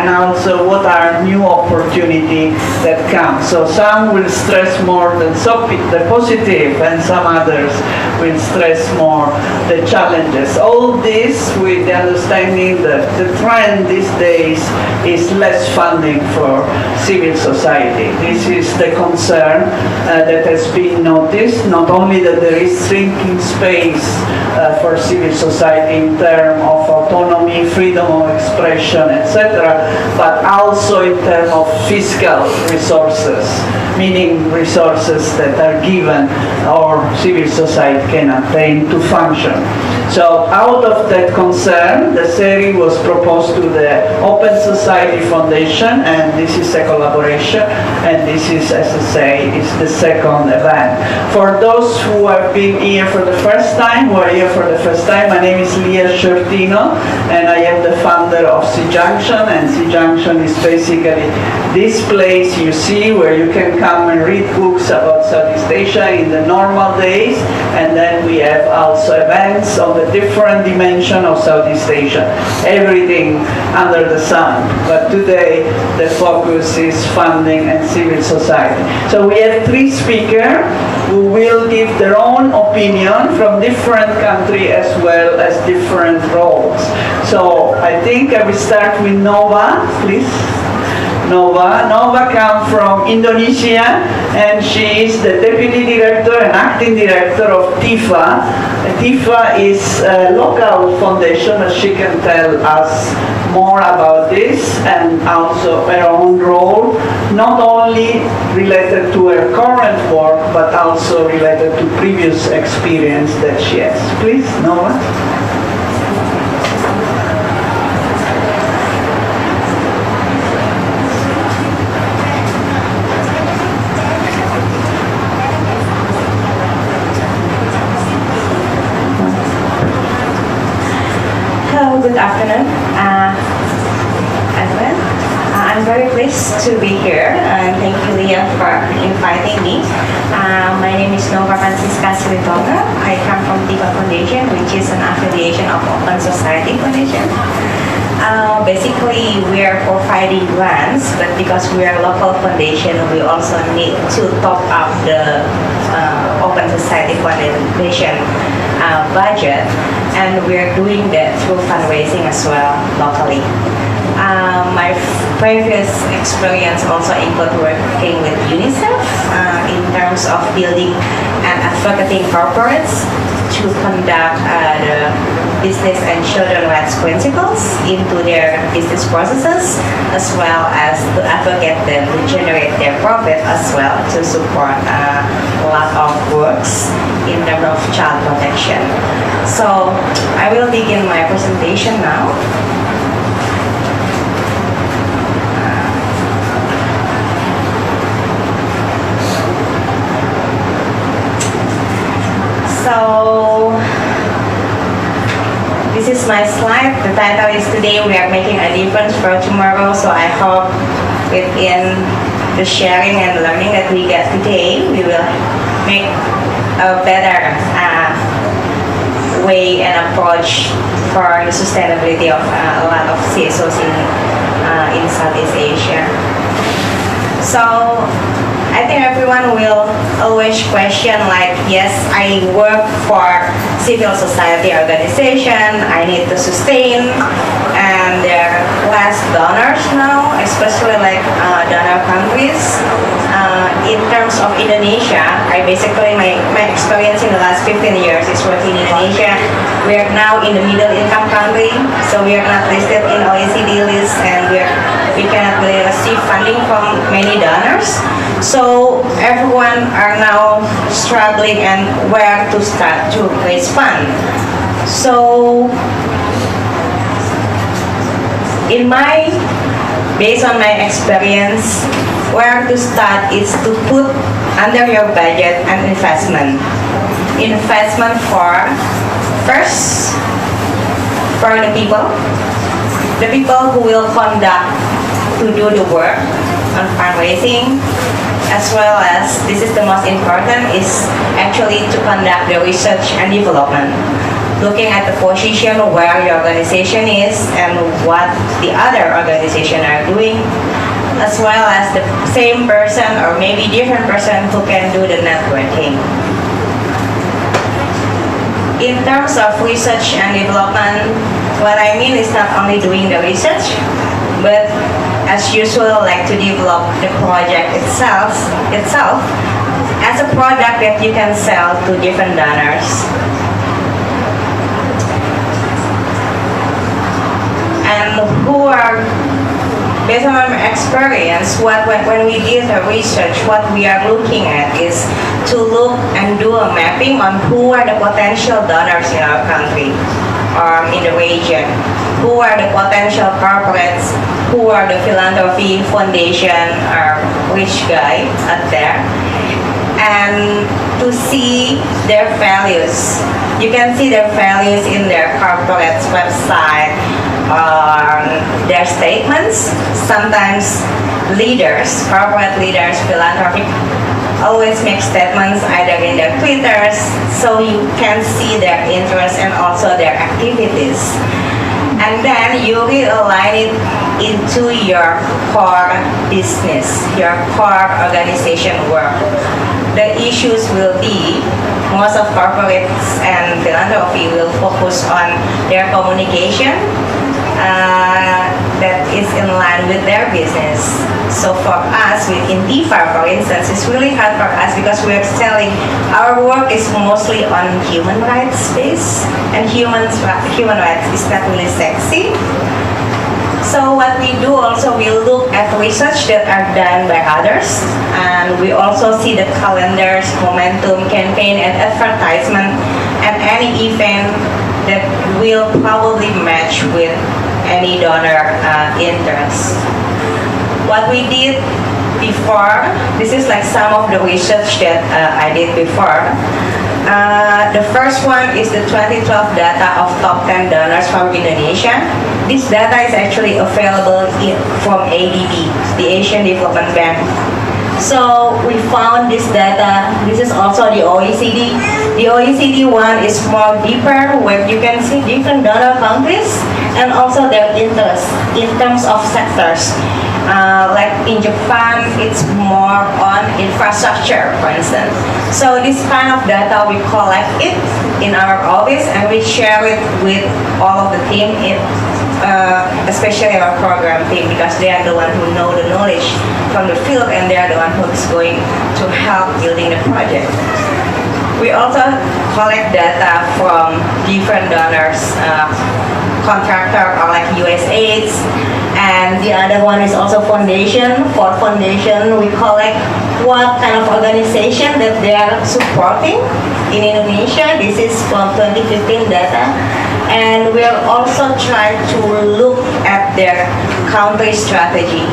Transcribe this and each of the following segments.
and also what are new opportunities that come. So some will stress more the positive, and some others will stress more the challenges. All this with the understanding that the trend these days is less funding for civil society. This is the concern that has been noticed, not only that there is shrinking space for civil society in terms of autonomy, freedom of expression, etc., but also in terms of fiscal resources, meaning resources that are given or civil society can attain to function. So out of that concern, the series was proposed to the Open Society Foundation, and this is a collaboration, and this is, as I say, is the second event. For those who have been here for the first time, my name is Lia Shortino, and I am the founder of C Junction, and C Junction is basically this place you see where you can come and read books about Southeast Asia in the normal days, and then we have also events of the different dimension of Southeast Asia, everything under the sun. But today the focus is funding and civil society. So we have 3 speakers who will give their own opinion from different countries as well as different roles. So I think I will start with Nova, please. Nova comes from Indonesia, and she is the deputy director and acting director of TIFA. TIFA is a local foundation, and she can tell us more about this and also her own role, not only related to her current work, but also related to previous experience that she has. Please, Nova. Good afternoon, everyone. I'm very pleased to be here, and thank you, Leah, for inviting me. My name is Nova Francisca Sritonga. I come from TIFA Foundation, which is an affiliation of Open Society Foundation. Basically, we are providing grants, but because we are a local foundation, we also need to top up the Open Society Foundation budget, and we are doing that through fundraising as well locally. My previous experience also include working with UNICEF in terms of building and advocating corporates to conduct the business and children rights principles into their business processes, as well as to advocate them to generate their profit, as well to support a lot of works in terms of child protection. So I will begin my presentation now. So this is my slide. The title is Today We Are Making a Difference for Tomorrow. So I hope within the sharing and learning that we get today, we will make a better way and approach for the sustainability of a lot of CSOs in Southeast Asia. So I think everyone will always question, like, yes, I work for civil society organization, I need to sustain, and there are less donors now, especially like donor countries. In terms of Indonesia, my experience in the last 15 years is working in Indonesia. We are now in the middle income country, so we are not listed in OECD list, and we cannot really receive funding from many donors. So everyone are now struggling and where to start to raise fund. So based on my experience, where to start is to put under your budget an investment. Investment first for the people who will conduct to do the work on fundraising, as well as, this is the most important, is actually to conduct the research and development. looking at the position where your organization is and what the other organization are doing, as well as the same person or maybe different person who can do the networking. In terms of research and development, what I mean is not only doing the research, but as usual, like to develop the project itself as a product that you can sell to different donors. And who are, based on my experience, when we did the research, what we are looking at is to look and do a mapping on who are the potential donors in our country or in the region, who are the potential corporates, who are the philanthropy foundation or rich guy out there, and to see their values. You can see their values in their corporate's website, their statements. Sometimes leaders, corporate leaders, philanthropic, always make statements either in their Twitters, so you can see their interests and also their activities. And then you will align it into your core business, your core organization work. The issues will be, most of corporates and philanthropy will focus on their communication that is in line with their business. So for us, in DFAR, for instance, it's really hard for us because we're selling, our work is mostly on human rights space, and human rights is not really sexy. So what we do also, we look at research that are done by others, and we also see the calendars, momentum, campaign, and advertisement, and any event that will probably match with any donor interest. What we did before, this is like some of the research that I did before. The first one is the 2012 data of top 10 donors from Indonesia. This data is actually available from ADB, the Asian Development Bank. So we found this data. This is also the OECD. The OECD one is more deeper, where you can see different donor countries and also their interests in terms of sectors. Like in Japan, it's more on infrastructure, for instance. So this kind of data, we collect it in our office and we share it with all of the team, especially our program team, because they are the one who know the knowledge from the field and they are the one who's going to help building the project. We also collect data from different donors, contractor or like USAID, and the other one is also foundation. For foundation, we collect what kind of organization that they are supporting in Indonesia. This is from 2015 data, and we'll also try to look at their country strategy.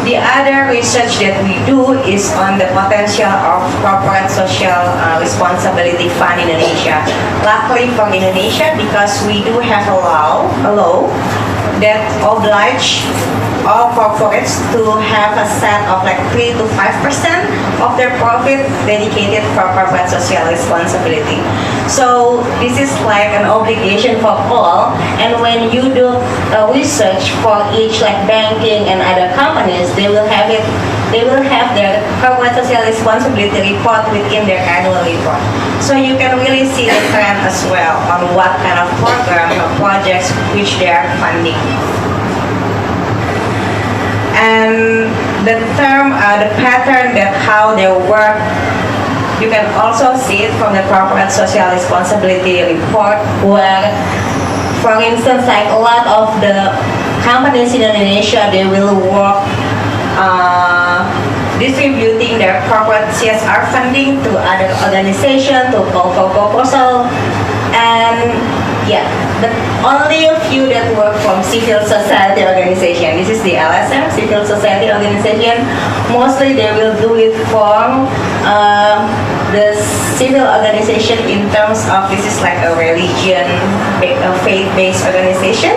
The other research that we do is on the potential of corporate social responsibility fund in Indonesia. Luckily for Indonesia, because we do have a law that oblige all corporates to have a set of like 3 to 5% of their profit dedicated for corporate social responsibility. So this is like an obligation for all, and when you do research for each like banking and other companies, they will have their corporate social responsibility report within their annual report. So you can really see the trend as well on what kind of programs or projects which they are funding. And the pattern that how they work, you can also see it from the corporate social responsibility report, where, for instance, like a lot of the companies in Indonesia, they will work distributing their corporate CSR funding to other organizations, to call for proposal, and Yeah, but only a few that work from civil society organization. This is the LSM, civil society organization. Mostly they will do it from the civil organization in terms of this is like a religion, a faith-based organization.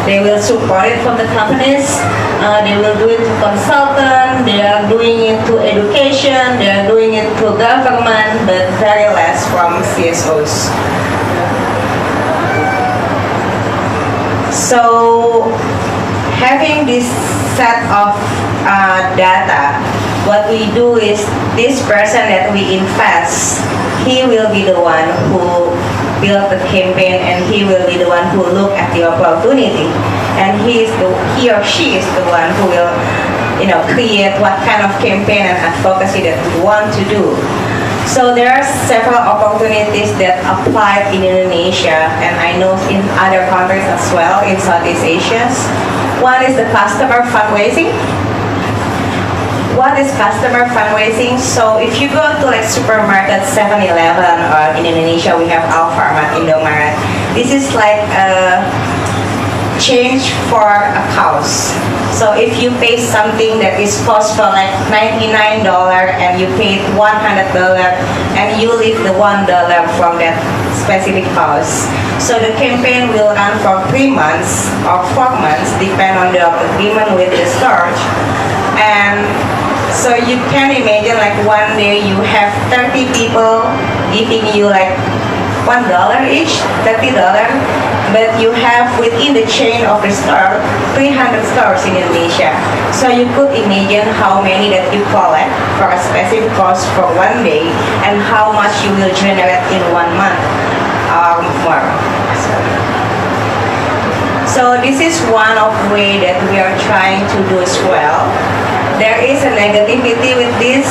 They will support it from the companies. They will do it to consultant. They are doing it to education. They are doing it to government, but very less from CSOs. So having this set of data, what we do is this person that we invest, he will be the one who build the campaign and he will be the one who look at the opportunity, and he or she is the one who will create what kind of campaign and advocacy that we want to do. So there are several opportunities that apply in Indonesia, and I know in other countries as well in Southeast Asia. One is the customer fundraising. What is customer fundraising? So if you go to like supermarket 7-Eleven, or in Indonesia we have Alfamart, Indomaret. This is like a change for a cause. So if you pay something that is cost for like $99 and you paid $100 and you leave the $1 from that specific cause. So the campaign will run for 3 months or 4 months, depend on the agreement with the store. And so you can imagine like one day you have 30 people giving you like $1 each, $30, but you have within the chain of the store 300 stores in Indonesia. So you could imagine how many that you collect for a specific cost for one day and how much you will generate in 1 month or more. So this is one of way that we are trying to do as well. There is a negativity with this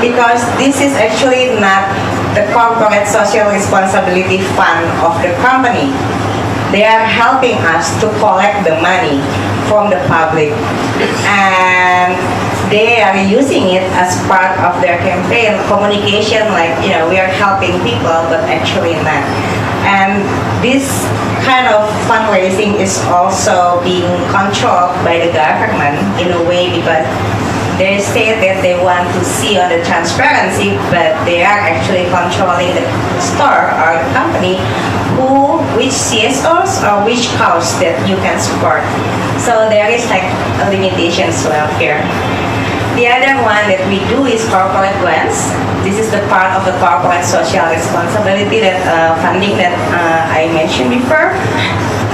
because this is actually not the corporate social responsibility fund of the company. They are helping us to collect the money from the public, and they are using it as part of their campaign communication, like we are helping people, but actually not. And this kind of fundraising is also being controlled by the government in a way, because they say that they want to see on the transparency, but they are actually controlling the store or the company which CSOs or which cause that you can support. So there is like a limitation as well here. The other one that we do is corporate grants. This is the part of the corporate social responsibility that funding that I mentioned before.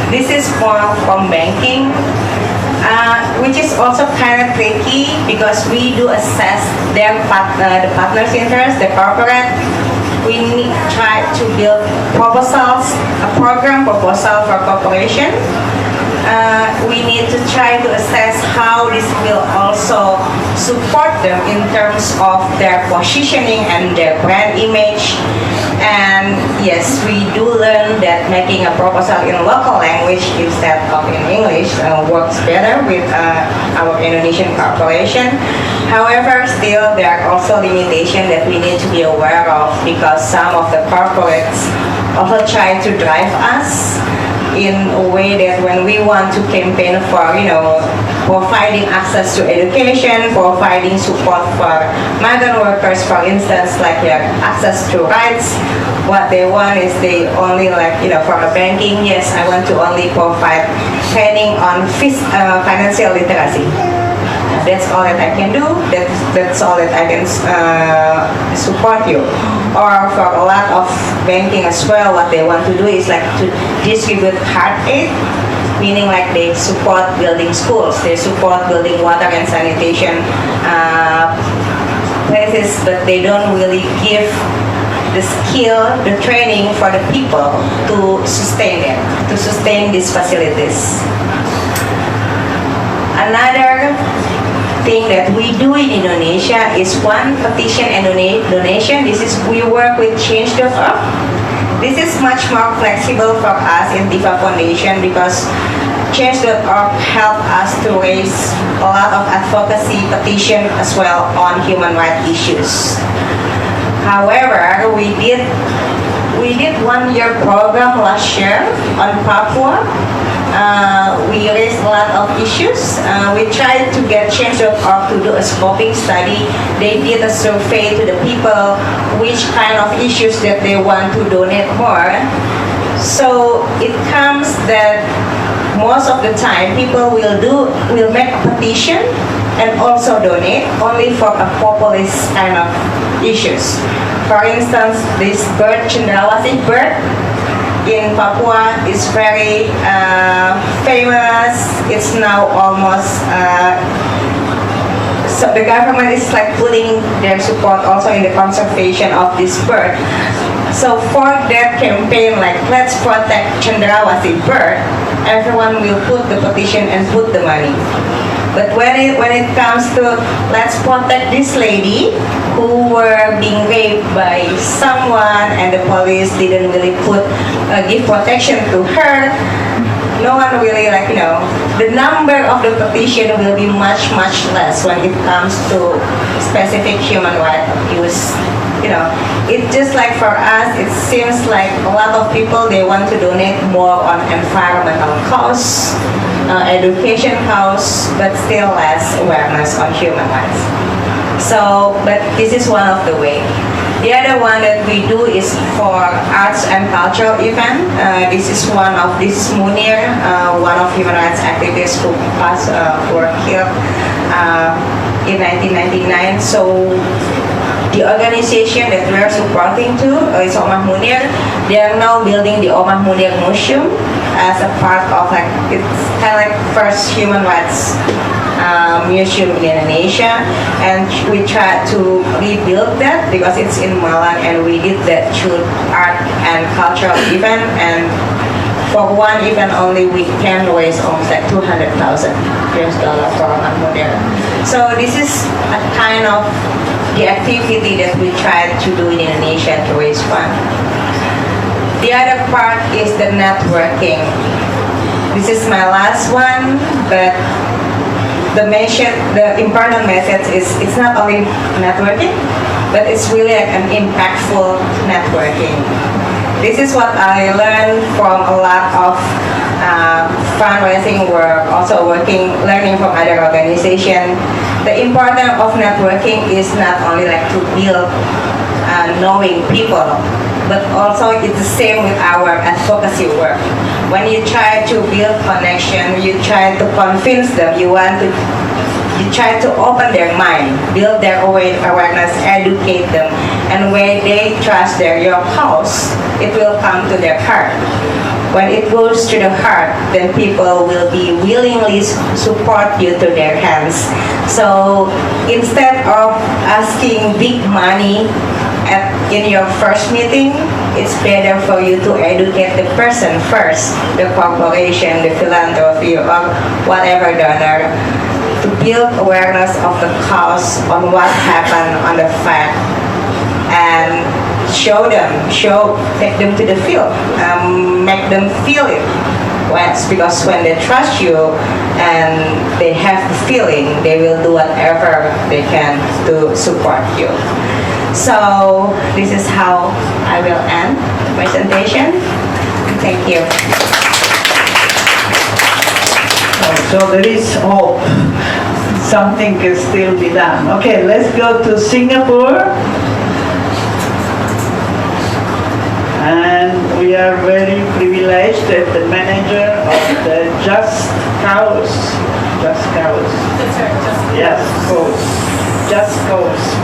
This is more from banking, which is also kind of tricky because we do assess the partner's interest, the corporate. We try to build proposals, a program proposal for corporation. We need to try to assess how this will also support them in terms of their positioning and their brand image. And yes, we do learn that making a proposal in local language instead of in English works better with our Indonesian corporation. However, still there are also limitations that we need to be aware of, because some of the corporates also try to drive us in a way that when we want to campaign for, providing access to education, providing support for migrant workers, for instance, like access to rights, what they want is they only for a banking, yes, I want to only provide training on financial literacy. That's all that I can do. That's all that I can support you. Or for a lot of banking as well, what they want to do is like to distribute hard aid, meaning like they support building schools, they support building water and sanitation places, but they don't really give the skill, the training for the people to sustain them, to sustain these facilities. Another thing that we do in Indonesia is one petition and donation. This is we work with change.org. This is much more flexible for us in DIVA Foundation because change.org helped us to raise a lot of advocacy petition as well on human rights issues. However, we did one-year program last year on Papua. We raised a lot of issues. We tried to get Change.org to do a scoping study. They did a survey to the people which kind of issues that they want to donate more. So it comes that most of the time people will make a petition and also donate only for a populist kind of issues. For instance, this bird, Cendrawasih bird, in Papua is very famous. It's now almost, so the government is like putting their support also in the conservation of this bird. So for that campaign, like let's protect Cendrawasih bird, everyone will put the petition and put the money. But when it comes to let's protect this lady who were being raped by someone and the police didn't really give protection to her, no one really the number of the petition will be much less when it comes to specific human rights abuse. It's just like for us, it seems like a lot of people, they want to donate more on environmental cause, education cause, but still less awareness on human rights. So, but this is one of the way. The other one that we do is for arts and cultural event. This is Munir, one of human rights activists who were killed in 1999. So the organization that we are supporting is Omah Munir. They are now building the Omah Munir Museum as a part of it's kind of like first human rights museum in Indonesia, and we try to rebuild that because it's in Malang, and we did that through art and cultural event, and for one event only we can raise almost like $200,000 for Omah Munir. So this is a kind of the activity that we try to do in Indonesia to raise funds. The other part is the networking. This is my last one, but the important message is it's not only networking, but it's really an impactful networking. This is what I learned from a lot of fundraising work, also learning from other organizations. The importance of networking is not only to build knowing people, but also it's the same with our advocacy work. When you try to build connection, you try to convince them, you try to open their mind, build their awareness, educate them, and when they trust your cause, it will come to their heart. When it goes to the heart, then people will be willingly support you to their hands. So instead of asking big money in your first meeting, it's better for you to educate the person first, the corporation, the philanthropy, or whatever donor, to build awareness of the cause on what happened on the fact, and take them to the field, make them feel it. Because when they trust you and they have the feeling, they will do whatever they can to support you. So this is how I will end the presentation. Thank you. So there is hope. Something can still be done. Okay, let's go to Singapore. And we are very privileged that the manager of the Just Cause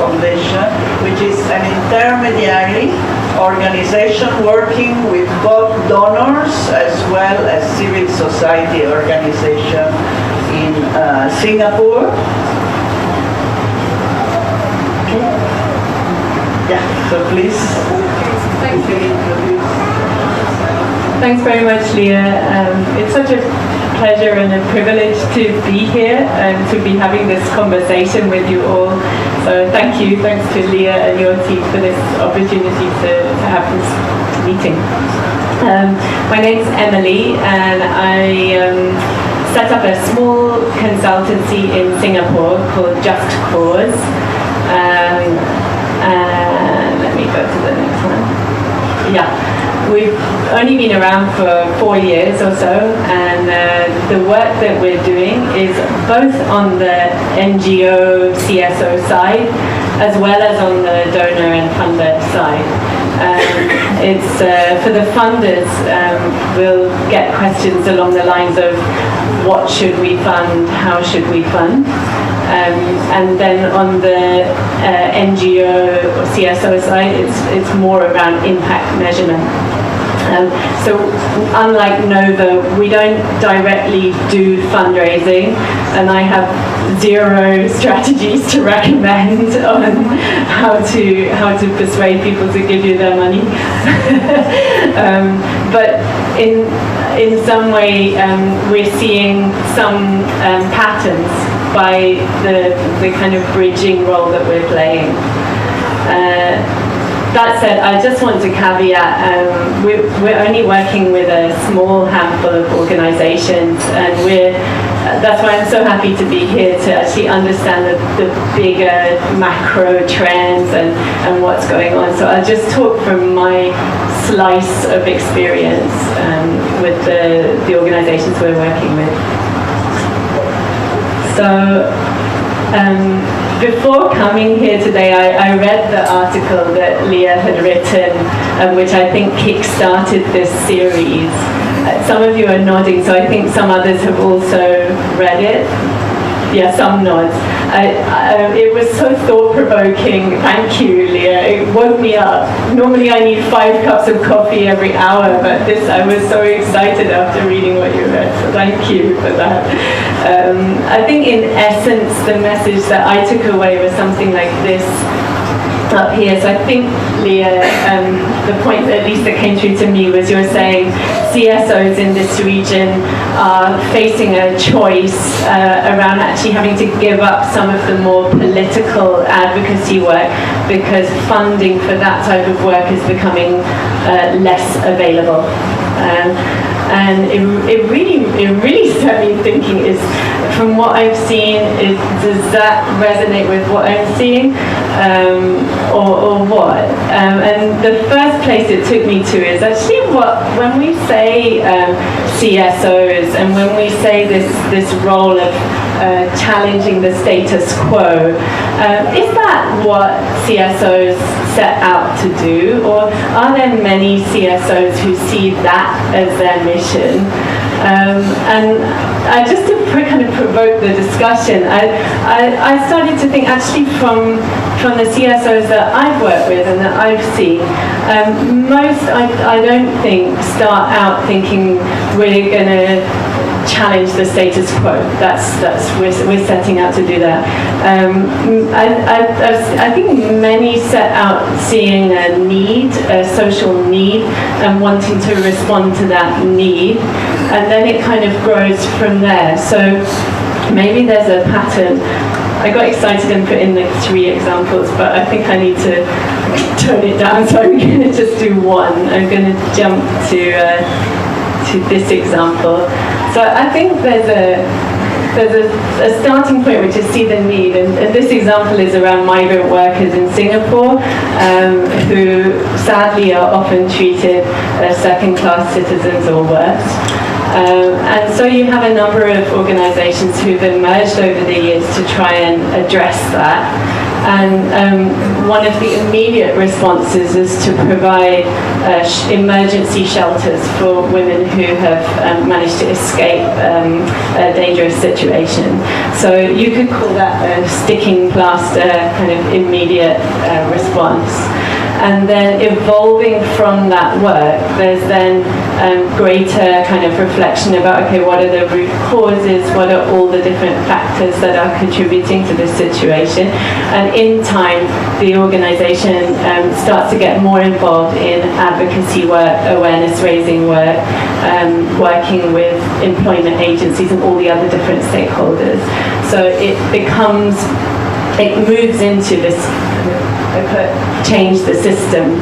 Foundation, which is an intermediary organization working with both donors as well as civil society organization in Singapore. Okay. Yeah, so please. Thanks very much, Leah. It's such a pleasure and a privilege to be here and to be having this conversation with you all. So thanks to Leah and your team for this opportunity to have this meeting. My name's Emily, and I set up a small consultancy in Singapore called Just Cause. And let me go to the next one. Yeah. we've only been around for 4 years or so, and the work that we're doing is both on the NGO CSO side as well as on the donor and funder side. It's for the funders, we'll get questions along the lines of what should we fund, how should we fund, and then on the NGO or CSO side, it's more around impact measurement. So unlike Nova, we don't directly do fundraising, and I have 0 strategies to recommend on how to persuade people to give you their money. But in some way, we're seeing some patterns by the kind of bridging role that we're playing. That said, I just want to caveat, we're only working with a small handful of organizations, and that's why I'm so happy to be here to actually understand the bigger macro trends and what's going on. So I'll just talk from my slice of experience with the organizations we're working with. So, before coming here today, I read the article that Leah had written, which I think kick-started this series. Some of you are nodding, so I think some others have also read it. Yeah, some nods. It was so thought-provoking. Thank you, Leah. It woke me up. Normally I need 5 cups of coffee every hour, but I was so excited after reading what you read, so thank you for that. I think in essence, the message that I took away was something like this up here. So I think, Leah, the point at least that came through to me was you're saying CSOs in this region are facing a choice around actually having to give up some of the more political advocacy work because funding for that type of work is becoming less available. And it really set me thinking, is from what I've seen, does that resonate with what I'm seeing, or what? And the first place it took me to is actually when we say CSOs and when we say this role of challenging the status quo, is that what CSOs set out to do, or are there many CSOs who see that as their mission? And just to kind of provoke the discussion, I started to think actually from the CSOs that I've worked with and that I've seen, most I don't think start out thinking we're going to challenge the status quo. We're setting out to do that. I think many set out seeing a need, a social need, and wanting to respond to that need, and then it kind of grows from there. So maybe there's a pattern. I got excited and put in like 3 examples, but I think I need to tone it down, so I'm going to just do one. I'm going to jump to this example. So I think there's a starting point, which is see the need, and this example is around migrant workers in Singapore who sadly are often treated as second-class citizens or worse. And so you have a number of organizations who've emerged over the years to try and address that. And one of the immediate responses is to provide emergency shelters for women who have managed to escape a dangerous situation. So you could call that a sticking plaster kind of immediate response. And then evolving from that work, there's then greater kind of reflection about, okay, what are the root causes, what are all the different factors that are contributing to this situation, and in time the organization starts to get more involved in advocacy work, awareness raising work, working with employment agencies and all the other different stakeholders. So it moves into this change the system,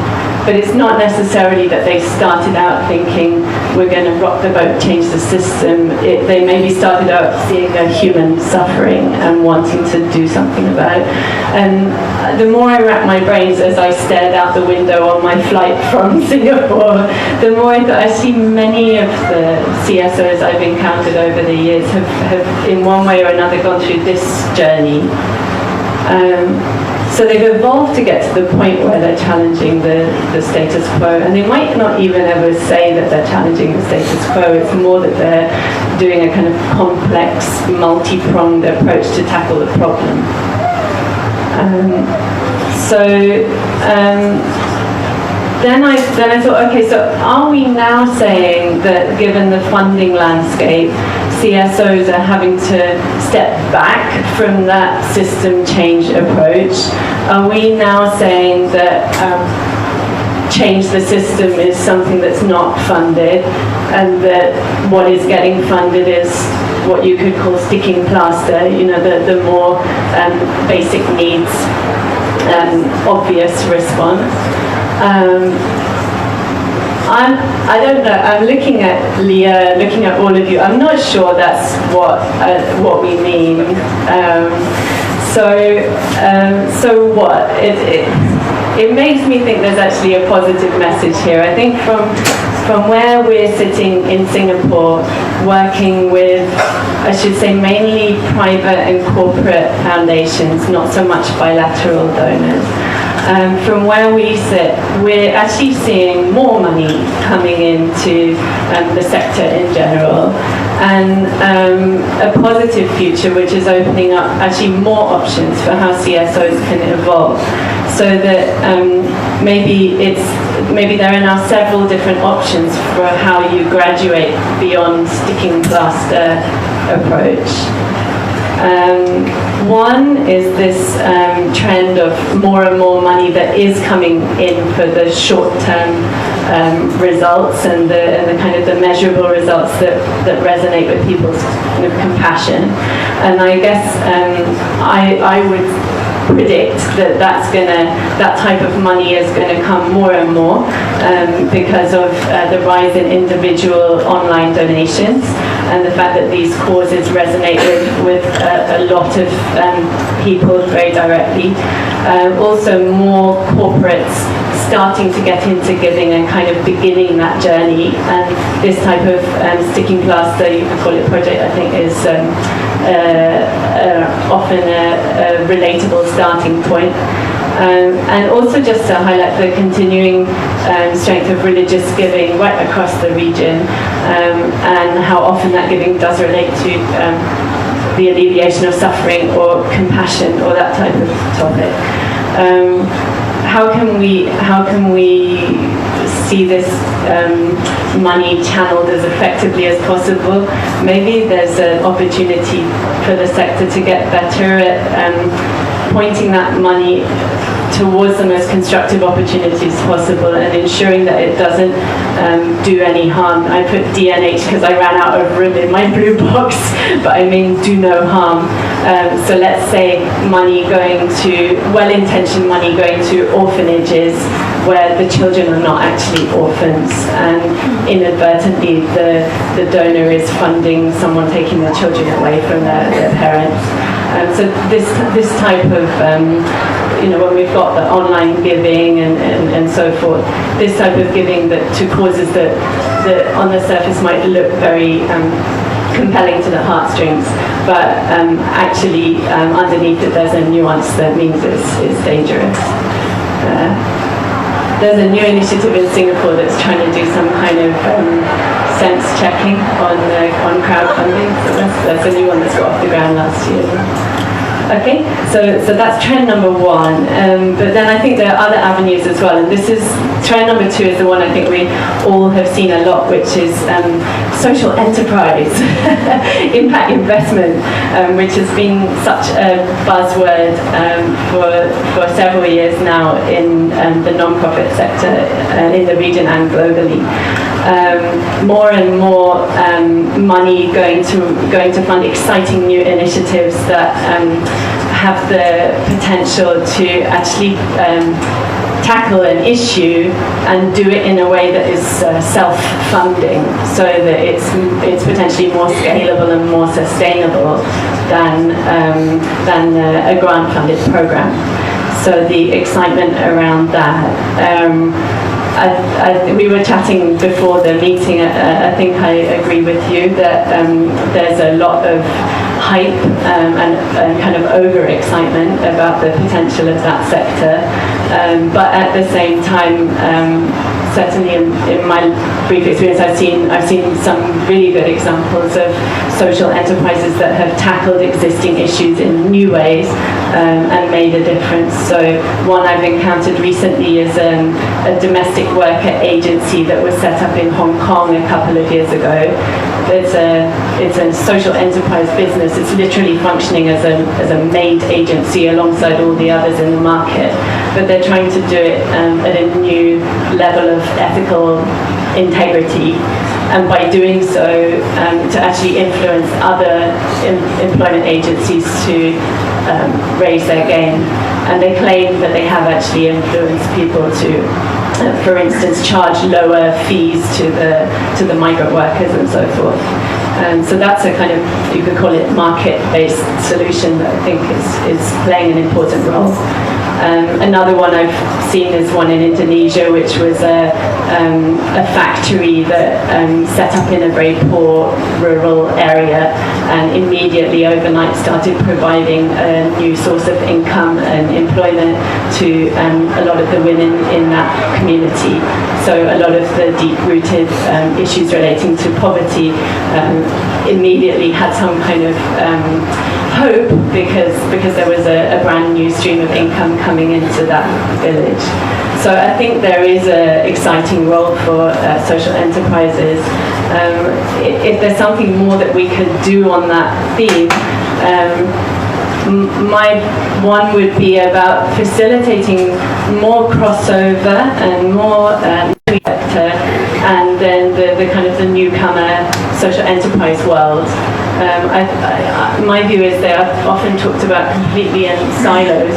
but it's not necessarily that they started out thinking we're going to rock the boat, change the system. They maybe started out seeing a human suffering and wanting to do something about it. And the more I racked my brains as I stared out the window on my flight from Singapore, the more I thought actually many of the CSOs I've encountered over the years have in one way or another gone through this journey. So they've evolved to get to the point where they're challenging the status quo, and they might not even ever say that they're challenging the status quo. It's more that they're doing a kind of complex, multi-pronged approach to tackle the problem. Then I thought, okay, so are we now saying that given the funding landscape, CSOs are having to step back from that system change approach? Are we now saying that change the system is something that's not funded, and that what is getting funded is what you could call sticking plaster, the more basic needs, obvious response? I don't know. I'm looking at Leah, looking at all of you. I'm not sure that's what we mean. So what? It makes me think there's actually a positive message here. I think from where we're sitting in Singapore, working with, I should say, mainly private and corporate foundations, not so much bilateral donors. From where we sit, we're actually seeing more money coming into the sector in general, and a positive future which is opening up actually more options for how CSOs can evolve, so that maybe there are now several different options for how you graduate beyond sticking plaster approach. One is this trend of more and more money that is coming in for the short-term results and the kind of the measurable results that resonate with people's kind of compassion. And I guess I would predict that type of money is going to come more and more because of the rise in individual online donations and the fact that these causes resonate with a lot of people very directly. Also more corporates starting to get into giving and kind of beginning that journey, and this type of sticking plaster, you could call it project, I think is often a relatable starting point. And also just to highlight the continuing strength of religious giving right across the region, and how often that giving does relate to the alleviation of suffering or compassion or that type of topic. How can we see this money channeled as effectively as possible? Maybe there's an opportunity for the sector to get better at pointing that money towards the most constructive opportunities possible and ensuring that it doesn't do any harm. I put DNH because I ran out of room in my blue box, but I mean do no harm. So let's say money going to, well-intentioned money going to orphanages where the children are not actually orphans, and inadvertently the donor is funding someone taking their children away from their parents. So this type of, when we've got the online giving and so forth, this type of giving to causes that on the surface might look very compelling to the heartstrings, but actually underneath it there's a nuance that means it's dangerous. There's a new initiative in Singapore that's trying to do some kind of sense checking on crowdfunding. So that's a new one that's got off the ground last year. Okay, so that's trend number one. But then I think there are other avenues as well, and this is trend number two is the one I think we all have seen a lot, which is social enterprise, impact investment, which has been such a buzzword for several years now in the non-profit sector in the region and globally. More and more money going to fund exciting new initiatives that have the potential to actually tackle an issue and do it in a way that is self-funding, so that it's potentially more scalable and more sustainable than a grant-funded program. So the excitement around that. We were chatting before the meeting. I think I agree with you that there's a lot of hype and kind of over-excitement about the potential of that sector. But at the same time, certainly in my brief experience, I've seen some really good examples of social enterprises that have tackled existing issues in new ways and made a difference. So one I've encountered recently is a domestic worker agency that was set up in Hong Kong a couple of years ago. It's a social enterprise business. It's literally functioning as a maid agency alongside all the others in the market. But they're trying to do it at a new level of ethical integrity, and by doing so, to actually influence other employment agencies to raise their game. And they claim that they have actually influenced people to, for instance, charge lower fees to the migrant workers and so forth. So that's a kind of, you could call it market-based solution that I think is playing an important role. Another one I've seen is one in Indonesia, which was a factory that set up in a very poor rural area and immediately overnight started providing a new source of income and employment to a lot of the women in that community. So a lot of the deep-rooted issues relating to poverty immediately had some kind of hope because there was a brand new stream of income coming into that village. So I think there is an exciting role for social enterprises. If there's something more that we could do on that theme, my one would be about facilitating more crossover and more sector, and then the kind of the newcomer social enterprise world. My view is they are often talked about completely in silos,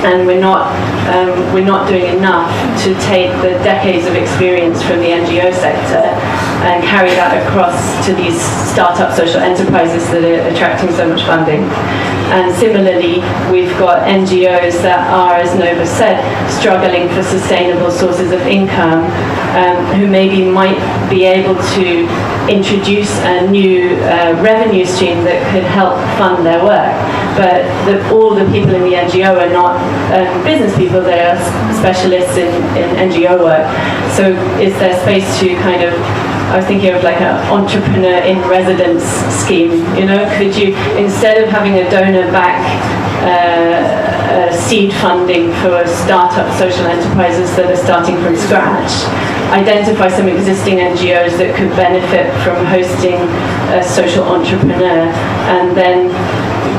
and we're not doing enough to take the decades of experience from the NGO sector and carry that across to these startup social enterprises that are attracting so much funding. And similarly, we've got NGOs that are, as Nova said, struggling for sustainable sources of income, who maybe might be able to introduce a new revenue stream that could help fund their work. But all the people in the NGO are not business people, they are specialists in NGO work. So is there space to kind of, I was thinking of like an entrepreneur in residence scheme, you know, could you, instead of having a donor back seed funding for startup social enterprises that are starting from scratch, identify some existing NGOs that could benefit from hosting a social entrepreneur, and then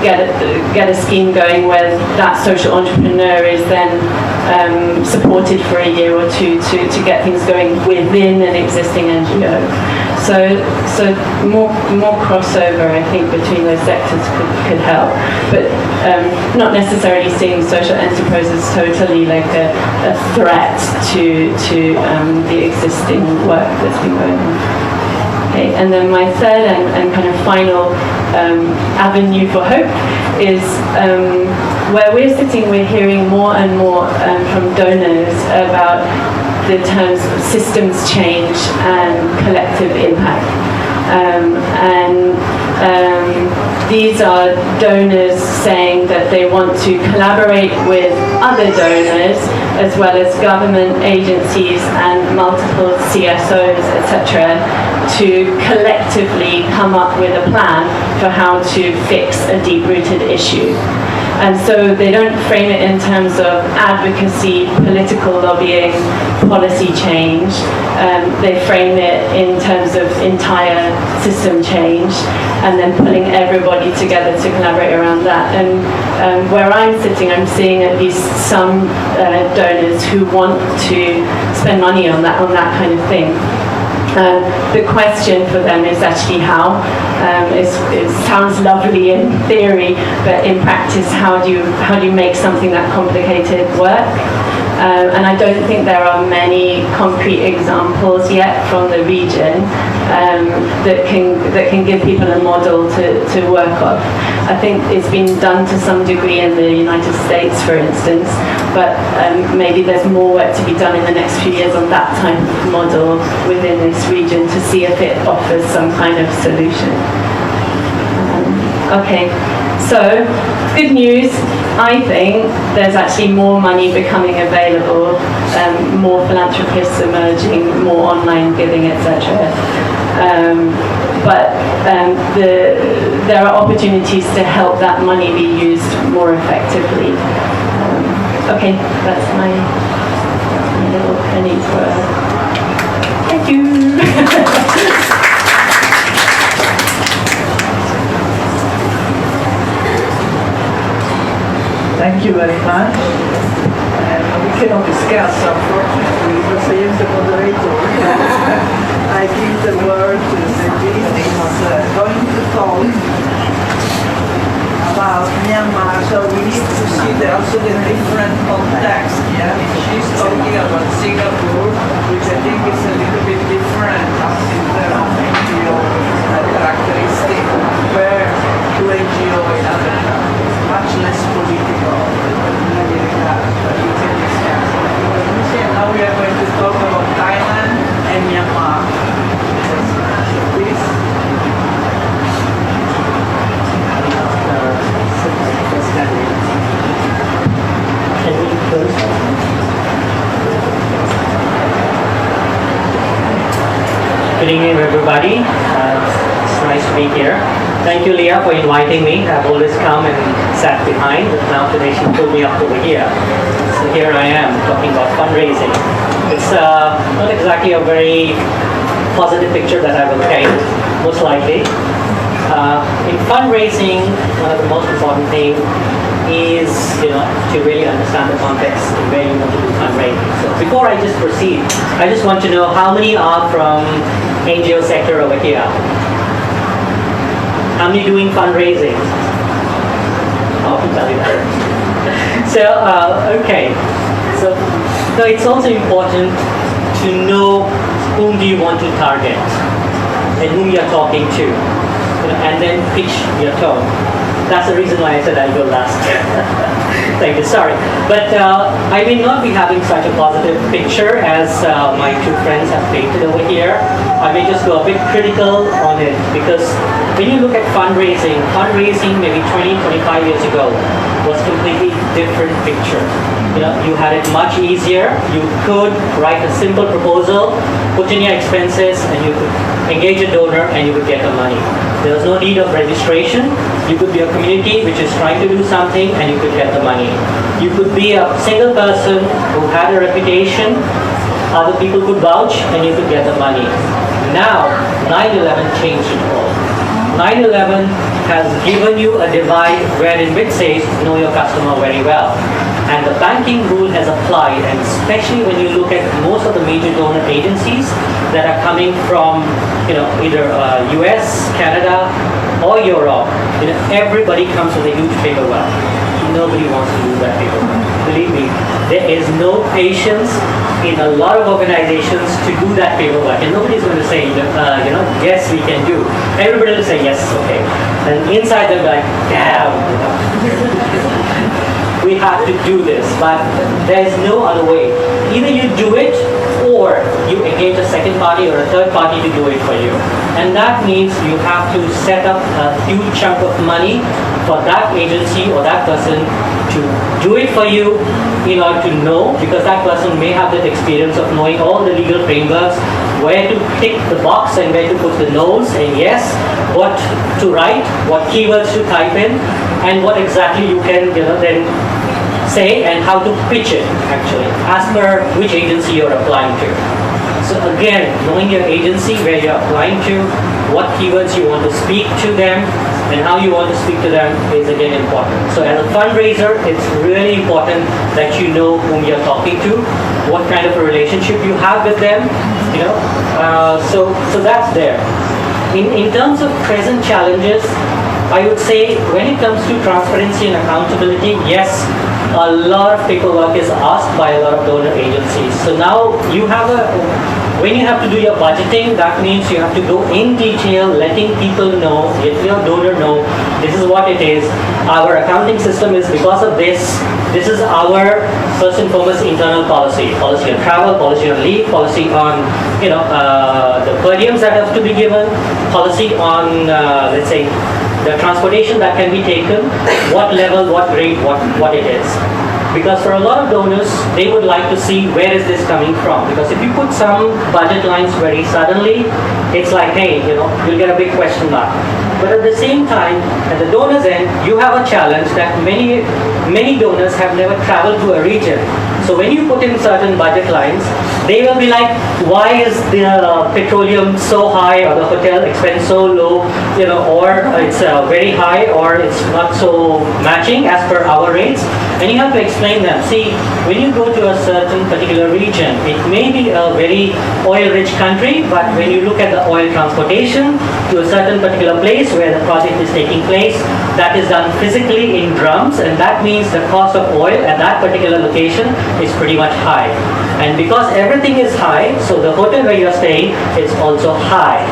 get a scheme going where that social entrepreneur is then supported for a year or two to get things going within an existing NGO. So more crossover, I think, between those sectors could help, but not necessarily seeing social enterprises totally like a threat to the existing work that's been going on. Okay, and then my third and kind of final avenue for hope is where we're sitting, we're hearing more and more from donors about the terms of systems change and collective impact. These are donors saying that they want to collaborate with other donors as well as government agencies and multiple CSOs, etc., to collectively come up with a plan for how to fix a deep-rooted issue. And so they don't frame it in terms of advocacy, political lobbying, policy change. They frame it in terms of entire system change, and then pulling everybody together to collaborate around that. And where I'm sitting, I'm seeing at least some donors who want to spend money on that kind of thing. The question for them is actually how. It sounds lovely in theory, but in practice, how do you make something that complicated work? And I don't think there are many concrete examples yet from the region that can give people a model to work off. I think it's been done to some degree in the United States, for instance, but maybe there's more work to be done in the next few years on that type of model within this region to see if it offers some kind of solution. Okay, so good news. I think there's actually more money becoming available, more philanthropists emerging, more online giving, etc. But there are opportunities to help that money be used more effectively. Okay, that's my little pennies worth. Thank you. Thank you very much. And we cannot discuss, unfortunately, because I am the moderator. I give the word to Sajid. He's going to talk about Myanmar, so we need to see also the different context. Yeah, she's talking about Singapore, which I think is a little bit different in terms of NGO characteristic compared to NGO in other countries. Much less political in America, but you can discuss. Now we are going to talk about Thailand and Myanmar. Please. Can we close? Good evening, everybody. It's nice to be here. Thank you, Leah, for inviting me. I've always come and sat behind, but now today she pulled me up over here. So here I am talking about fundraising. It's not exactly a very positive picture that I will paint, most likely. In fundraising, one of the most important things is, to really understand the context in where you want to do fundraising. So before I just proceed, I just want to know how many are from NGO sector over here. How many doing fundraising? Oh, I can tell you that. So, okay. So it's also important to know whom do you want to target and whom you're talking to, and then pitch your tone. That's the reason why I said I'll go last. Thank you, sorry. But I may not be having such a positive picture as my two friends have painted over here. I may just go a bit critical on it, because when you look at fundraising maybe 20, 25 years ago was completely different picture. You had it much easier. You could write a simple proposal, put in your expenses, and you could engage a donor and you would get the money. There was no need of registration. You could be a community which is trying to do something and you could get the money. You could be a single person who had a reputation, other people could vouch, and you could get the money. Now, 9/11 changed it all. 9/11 has given you a divide wherein it says, know your customer very well. And the banking rule has applied, and especially when you look at most of the major donor agencies that are coming from, either US, Canada, or Europe, everybody comes with a huge paperwork. Nobody wants to do that paperwork. Believe me, there is no patience in a lot of organizations to do that paperwork, and nobody's going to say, yes, we can do. Everybody will say, yes, okay. And inside they're like, damn, we have to do this, but there's no other way. Either you do it, or you engage a second party or a third party to do it for you. And that means you have to set up a huge chunk of money for that agency or that person to do it for you, in order to know, because that person may have that experience of knowing all the legal frameworks, where to tick the box and where to put the no's and yes, what to write, what keywords to type in, and what exactly you can then say, and how to pitch it actually, as per which agency you're applying to. So again, knowing your agency, where you're applying to, what keywords you want to speak to them, and how you want to speak to them is again important. So as a fundraiser, it's really important that you know whom you're talking to, what kind of a relationship you have with them, so that's there. In terms of present challenges, I would say when it comes to transparency and accountability, yes, a lot of paperwork is asked by a lot of donor agencies. So now you have when you have to do your budgeting, that means you have to go in detail, letting people know, let your donor know, this is what it is. Our accounting system is because of this. This is our first and foremost internal policy. Policy on travel, policy on leave, policy on, the per diems that have to be given, policy on, let's say, the transportation that can be taken, what level, what rate, what it is. Because for a lot of donors, they would like to see where is this coming from. Because if you put some budget lines very suddenly, it's like, hey, you'll get a big question mark. But at the same time, at the donor's end, you have a challenge that many donors have never traveled to a region. So when you put in certain budget lines, they will be like, why is the petroleum so high or the hotel expense so low, or it's very high or it's not so matching as per our rates. And you have to explain them. See, when you go to a certain particular region, it may be a very oil-rich country, but when you look at the oil transportation to a certain particular place where the project is taking place, that is done physically in drums, and that means the cost of oil at that particular location is pretty much high. And because everything is high, so the hotel where you're staying is also high.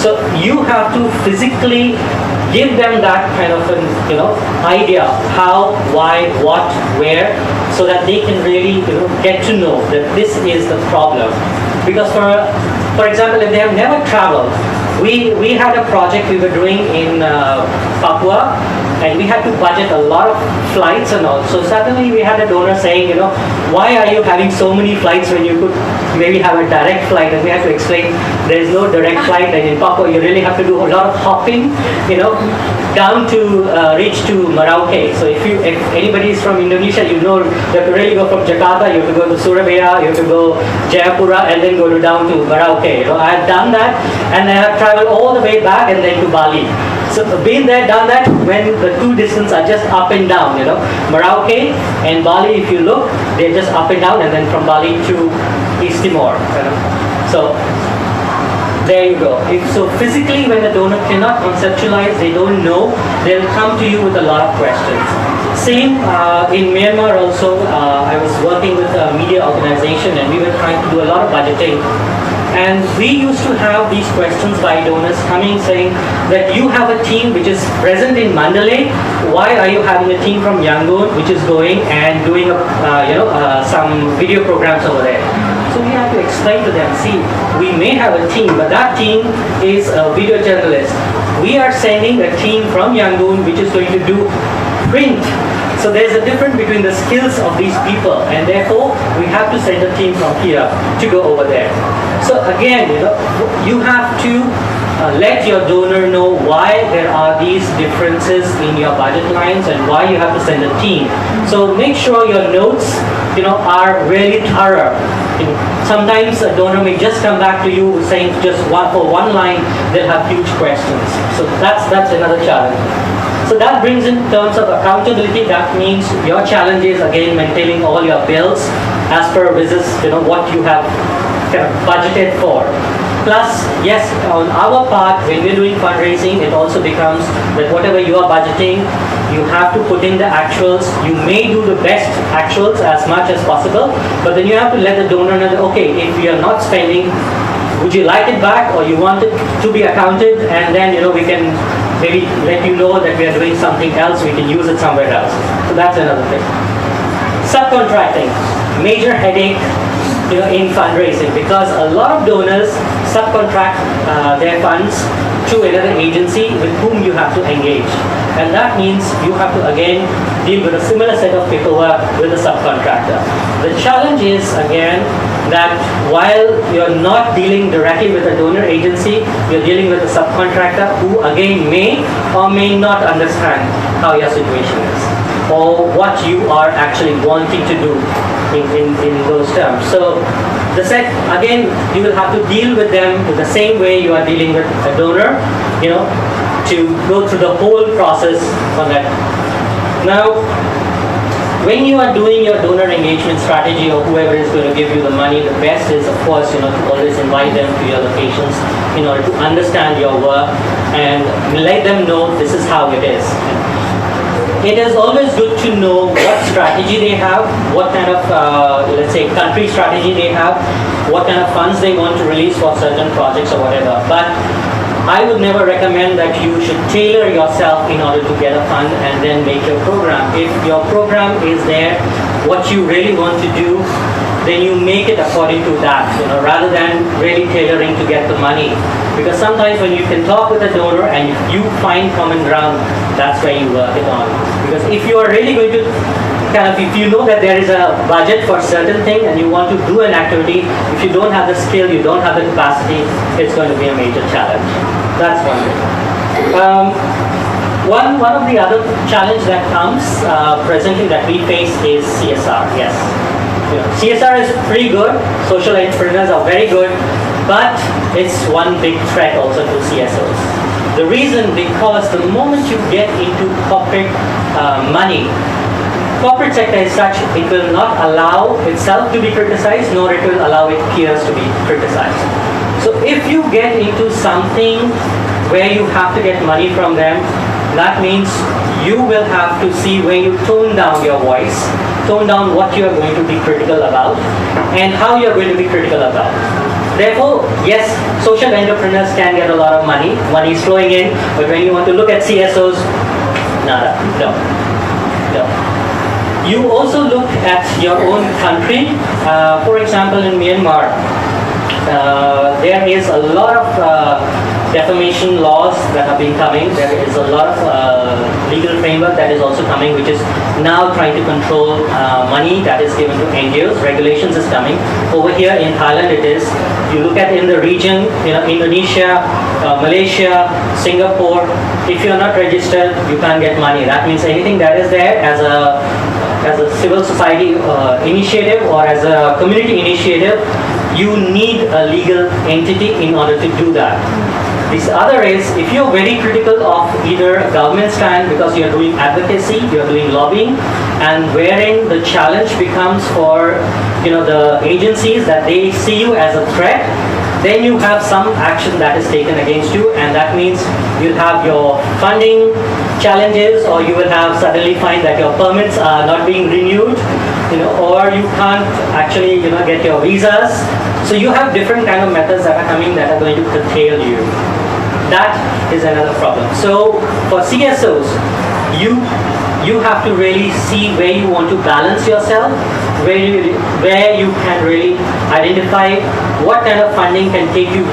So you have to physically give them that kind of an idea, how, why, what, where, so that they can really get to know that this is the problem. Because for example, if they have never traveled, we had a project we were doing in Papua, and we had to budget a lot of flights and all. So suddenly we had a donor saying, why are you having so many flights when you could maybe have a direct flight? And we had to explain there is no direct flight, and in Papua you really have to do a lot of hopping, down to reach to Merauke. So if anybody is from Indonesia, you have to really go from Jakarta, you have to go to Surabaya, you have to go Jayapura, and then go down to Merauke. I have done that, and I have traveled all the way back and then to Bali. So been there, done that, when the two distances are just up and down, Merauke and Bali, if you look, they're just up and down, and then from Bali to East Timor. So there you go. So physically, when the donor cannot conceptualize, they don't know, they'll come to you with a lot of questions. Same in Myanmar also, I was working with a media organization, and we were trying to do a lot of budgeting. And we used to have these questions by donors coming saying that you have a team which is present in Mandalay. Why are you having a team from Yangon which is going and doing some video programs over there? So we have to explain to them, see, we may have a team, but that team is a video journalist. We are sending a team from Yangon which is going to do print. So there's a difference between the skills of these people, and therefore we have to send a team from here to go over there. So again, you have to let your donor know why there are these differences in your budget lines and why you have to send a team. So make sure your notes, are really thorough. Sometimes a donor may just come back to you saying just for one line, they'll have huge questions. So that's another challenge. So that brings in terms of accountability. That means your challenge is again maintaining all your bills as per business, what you have kind of budgeted for. Plus, yes, on our part, when we're doing fundraising, it also becomes that whatever you are budgeting, you have to put in the actuals. You may do the best actuals as much as possible, but then you have to let the donor know that, okay, if we are not spending, would you like it back, or you want it to be accounted, and then we can maybe let you know that we are doing something else, we can use it somewhere else. So that's another thing. Subcontracting, major headache in fundraising, because a lot of donors subcontract their funds to another agency with whom you have to engage. And that means you have to again deal with a similar set of paperwork with a subcontractor. The challenge is again that while you're not dealing directly with a donor agency, you're dealing with a subcontractor who again may or may not understand how your situation is or what you are actually wanting to do in those terms. So again, you will have to deal with them in the same way you are dealing with a donor, to go through the whole process on that. Now, when you are doing your donor engagement strategy, or whoever is going to give you the money, the best is, of course, to always invite them to your locations in order to understand your work and let them know this is how it is. it is always good to know what strategy they have, what kind of, let's say, country strategy they have, what kind of funds they want to release for certain projects or whatever. But I would never recommend that you should tailor yourself in order to get a fund and then make your program. If your program is there, what you really want to do, then you make it according to that, rather than really tailoring to get the money. Because sometimes when you can talk with a donor and if you find common ground, that's where you work it on. Because if you are really going to if you know that there is a budget for a certain thing and you want to do an activity, if you don't have the skill, you don't have the capacity, it's going to be a major challenge. That's one thing. One of the other challenge that comes presently that we face is CSR. Yes, CSR is pretty good. Social entrepreneurs are very good, but it's one big threat also to CSOs. The reason, because the moment you get into corporate money, corporate sector is such, it will not allow itself to be criticized, nor it will allow its peers to be criticized. So if you get into something where you have to get money from them, that means you will have to see where you tone down your voice, tone down what you are going to be critical about, and how you are going to be critical about. Therefore, yes, social entrepreneurs can get a lot of money is flowing in, but when you want to look at CSOs, nada, no. You also look at your own country. For example, in Myanmar, there is a lot of defamation laws that have been coming. There is a lot of legal framework that is also coming, which is now trying to control money that is given to NGOs. Regulations is coming. Over here in Thailand, it is. You look at in the region, Indonesia, Malaysia, Singapore, if you are not registered, you can't get money. That means anything that is there as a civil society initiative or as a community initiative, you need a legal entity in order to do that. This other is, if you're very critical of either a government stand because you're doing advocacy, you're doing lobbying, and wherein the challenge becomes for the agencies that they see you as a threat, then you have some action that is taken against you, and that means you'll have your funding challenges, or you will have suddenly find that your permits are not being renewed, or you can't actually get your visas. So you have different kind of methods that are coming that are going to curtail you. That is another problem. So for CSOs, you have to really see where you want to balance yourself, where you can really identify what kind of funding can take you,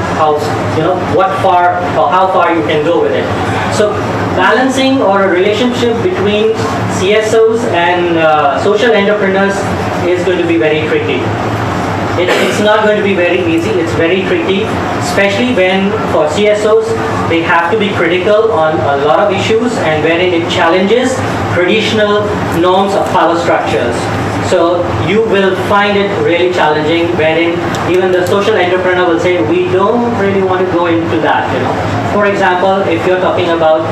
what far or how far you can go with it. So balancing or a relationship between CSOs and social entrepreneurs is going to be very tricky. It's not going to be very easy, it's very tricky, especially when for CSOs, they have to be critical on a lot of issues and wherein it challenges traditional norms of power structures. So you will find it really challenging, wherein even the social entrepreneur will say, we don't really want to go into that. For example, if you're talking about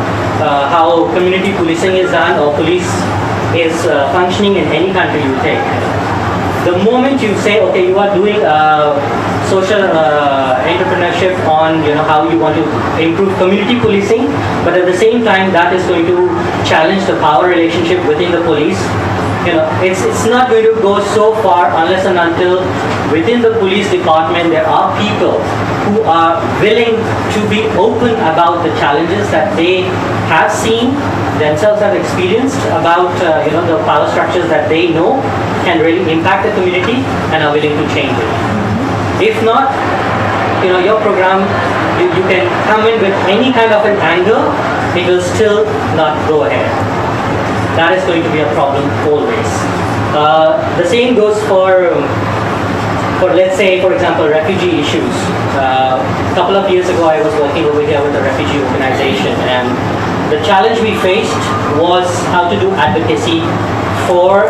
how community policing is done or police is functioning in any country you take, the moment you say, okay, you are doing social entrepreneurship on how you want to improve community policing, but at the same time that is going to challenge the power relationship within the police. It's not going to go so far unless and until within the police department there are people who are willing to be open about the challenges that they have seen, themselves have experienced about the power structures that they know can really impact the community and are willing to change it. If not, your program, you can come in with any kind of an angle, it will still not go ahead. That is going to be a problem always. The same goes for let's say, for example, refugee issues. A couple of years ago, I was working over here with a refugee organization, and the challenge we faced was how to do advocacy for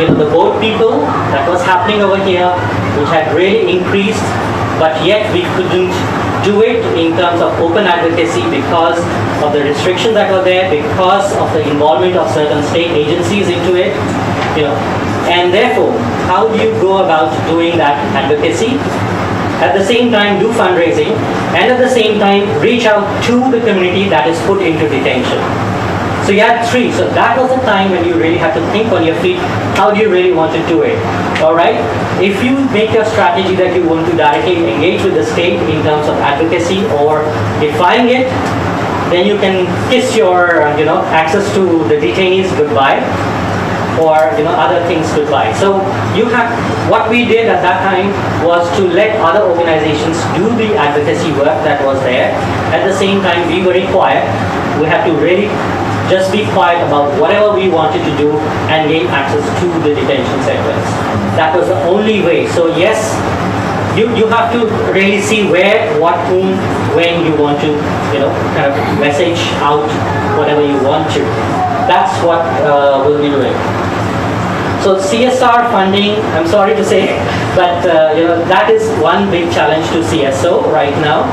the boat people that was happening over here, which had really increased, but yet we couldn't do it in terms of open advocacy because of the restrictions that were there, because of the involvement of certain state agencies into it, and therefore, how do you go about doing that advocacy? At the same time, do fundraising, and at the same time, reach out to the community that is put into detention. So So you had 3. So that was the time when you really had to think on your feet, how do you really want to do it? All right? If you make your strategy that you want to directly engage with the state in terms of advocacy or defying it, then you can kiss your, access to the detainees goodbye, or other things goodbye. So what we did at that time was to let other organizations do the advocacy work that was there. At the same time, we were required. We had to really just be quiet about whatever we wanted to do and gain access to the detention centers. That was the only way. So yes, you have to really see where, what, whom, when you want to, kind of message out whatever you want to. That's what we'll be doing. So CSR funding, I'm sorry to say, but that is one big challenge to CSO right now.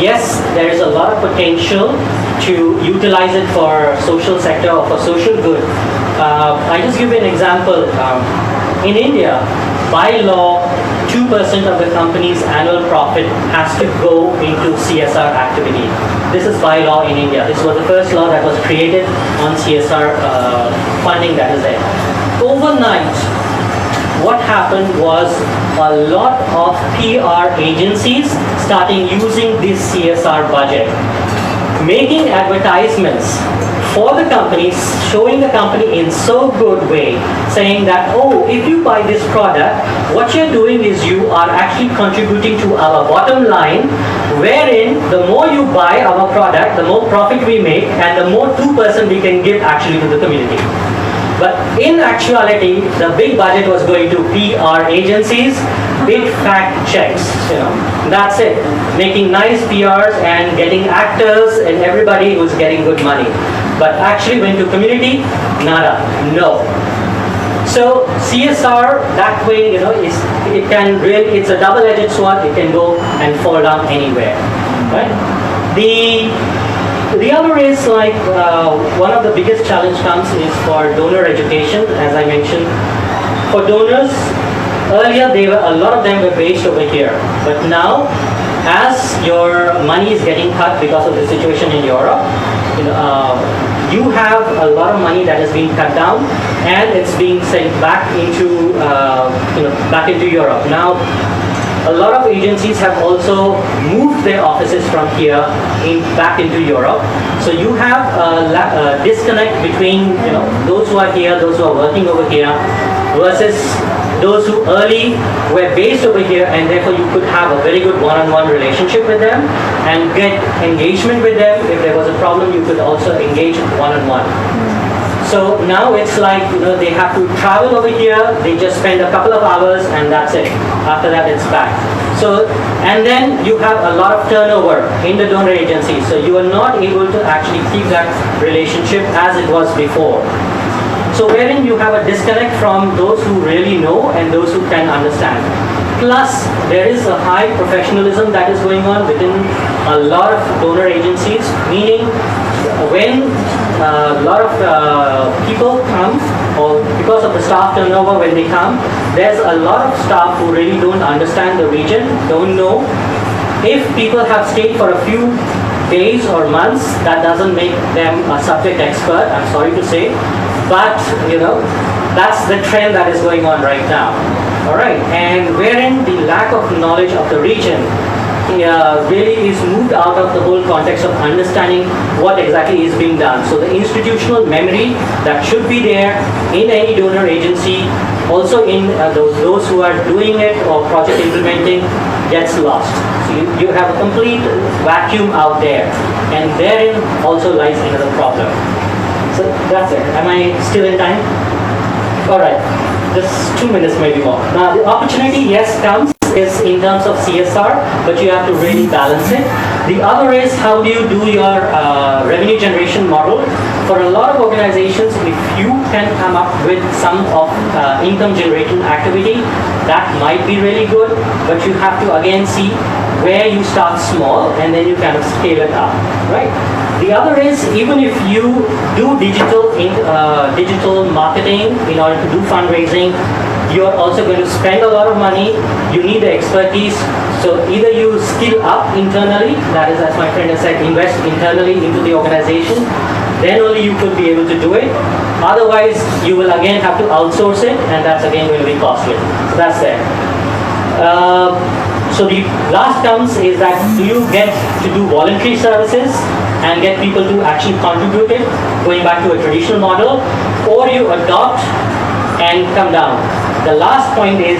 Yes, there is a lot of potential to utilize it for social sector or for social good. I just give you an example. In India, by law, 2% of the company's annual profit has to go into CSR activity. This is by law in India. This was the first law that was created on CSR funding that is there. Overnight, what happened was a lot of PR agencies starting using this CSR budget, making advertisements for the companies, showing the company in so good way, saying that, oh, if you buy this product, what you're doing is you are actually contributing to our bottom line, wherein the more you buy our product, the more profit we make, and the more 2% we can give actually to the community. But in actuality, the big budget was going to PR agencies, big fat checks, That's it. Making nice PRs and getting actors and everybody who's getting good money. But actually went to community, nada, no. So CSR that way, it's a double-edged sword. It can go and fall down anywhere, right? The other is one of the biggest challenge comes is for donor education, as I mentioned. For donors, earlier a lot of them were based over here, but now as your money is getting cut because of the situation in Europe, you have a lot of money that is being cut down and it's being sent back into Europe. Now, a lot of agencies have also moved their offices from here back into Europe. So you have a disconnect between those who are here, those who are working over here, versus those who early were based over here, and therefore you could have a very good one-on-one relationship with them and get engagement with them. If there was a problem, you could also engage one-on-one. So now it's like, they have to travel over here, they just spend a couple of hours and that's it. After that, it's back. So, and then you have a lot of turnover in the donor agency. So you are not able to actually keep that relationship as it was before. So wherein you have a disconnect from those who really know and those who can understand. Plus, there is a high professionalism that is going on within a lot of donor agencies, meaning when a lot of people come, or because of the staff turnover when they come, there's a lot of staff who really don't understand the region, don't know. If people have stayed for a few days or months, that doesn't make them a subject expert, I'm sorry to say, but that's the trend that is going on right now. All right, and wherein the lack of knowledge of the region really is moved out of the whole context of understanding what exactly is being done. So the institutional memory that should be there in any donor agency, also in those who are doing it or project implementing, gets lost. So you have a complete vacuum out there, and therein also lies another problem. So that's it. Am I still in time? All right, just 2 minutes, maybe more. Now the opportunity, yes, comes is in terms of CSR, but you have to really balance it. The other is how do you do your revenue generation model. For a lot of organizations, if you can come up with some of income generating activity, that might be really good, but you have to again see where you start small and then you kind of scale it up, right? The other is, even if you do digital marketing in order to do fundraising, you're also going to spend a lot of money. You need the expertise. So either you skill up internally, that is, as my friend has said, invest internally into the organization, then only you could be able to do it. Otherwise, you will again have to outsource it, and that's again going to be costly. So that's there. So the last comes is that, do you get to do voluntary services and get people to actually contribute it, going back to a traditional model, or you adopt and come down. The last point is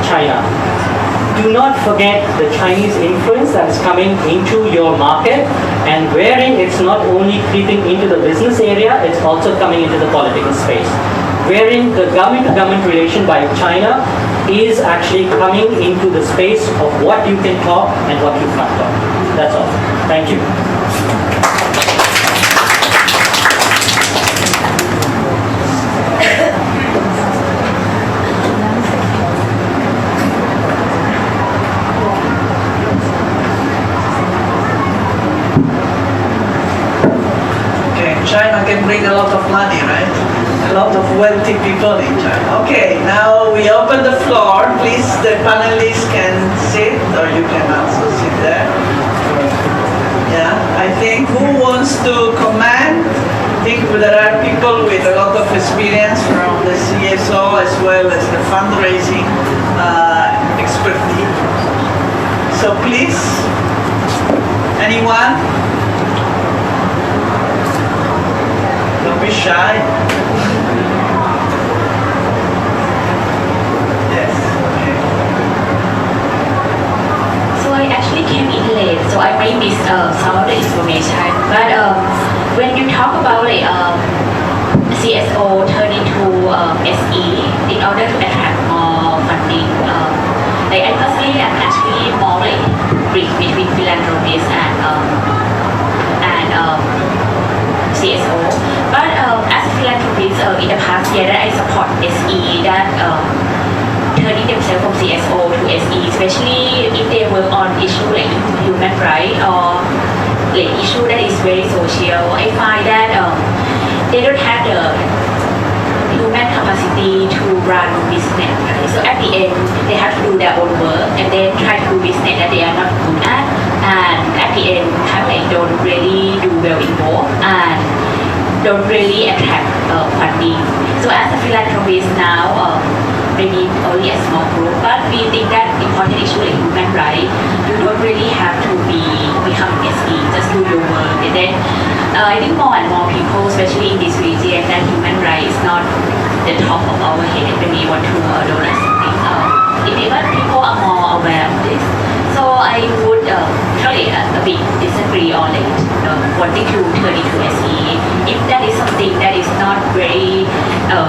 China. Do not forget the Chinese influence that is coming into your market, and wherein it's not only creeping into the business area, it's also coming into the political space, wherein the government-to-government relation by China is actually coming into the space of what you can talk and what you can't talk. That's all. Thank you. China can bring a lot of money, right? A lot of wealthy people in China. Okay, now we open the floor. Please, the panelists can sit, or you can also sit there. Yeah, I think who wants to comment? I think there are people with a lot of experience from the CSO as well as the fundraising expertise. So please, anyone? Don't be shy. Yes. Okay. So I actually came in late, so I may miss some of the information. But when you talk about like CSO turning to SE in order to attract more funding, like I personally am actually more like bridge between philanthropists and CSO. But as a philanthropist, in the past year that I support SE that turning themselves from CSO to SE, especially if they work on issue like human rights or like issue that is very social. I find that they don't have the human capacity to run business. So at the end, they have to do their own work and then try to do business that they are not good at. And at the end, they don't really do well in both and don't really attract funding. So as a philanthropist now, maybe only a small group, but we think that important issue like human rights, you don't really have to become an SE, just do your work. And then I think more and more people, especially in this region, that human rights is not the top of our head when we want to donate something. Even people are more aware of this. So I would really a bit disagree on it, wanting to turn into SE. If that is something that is not very,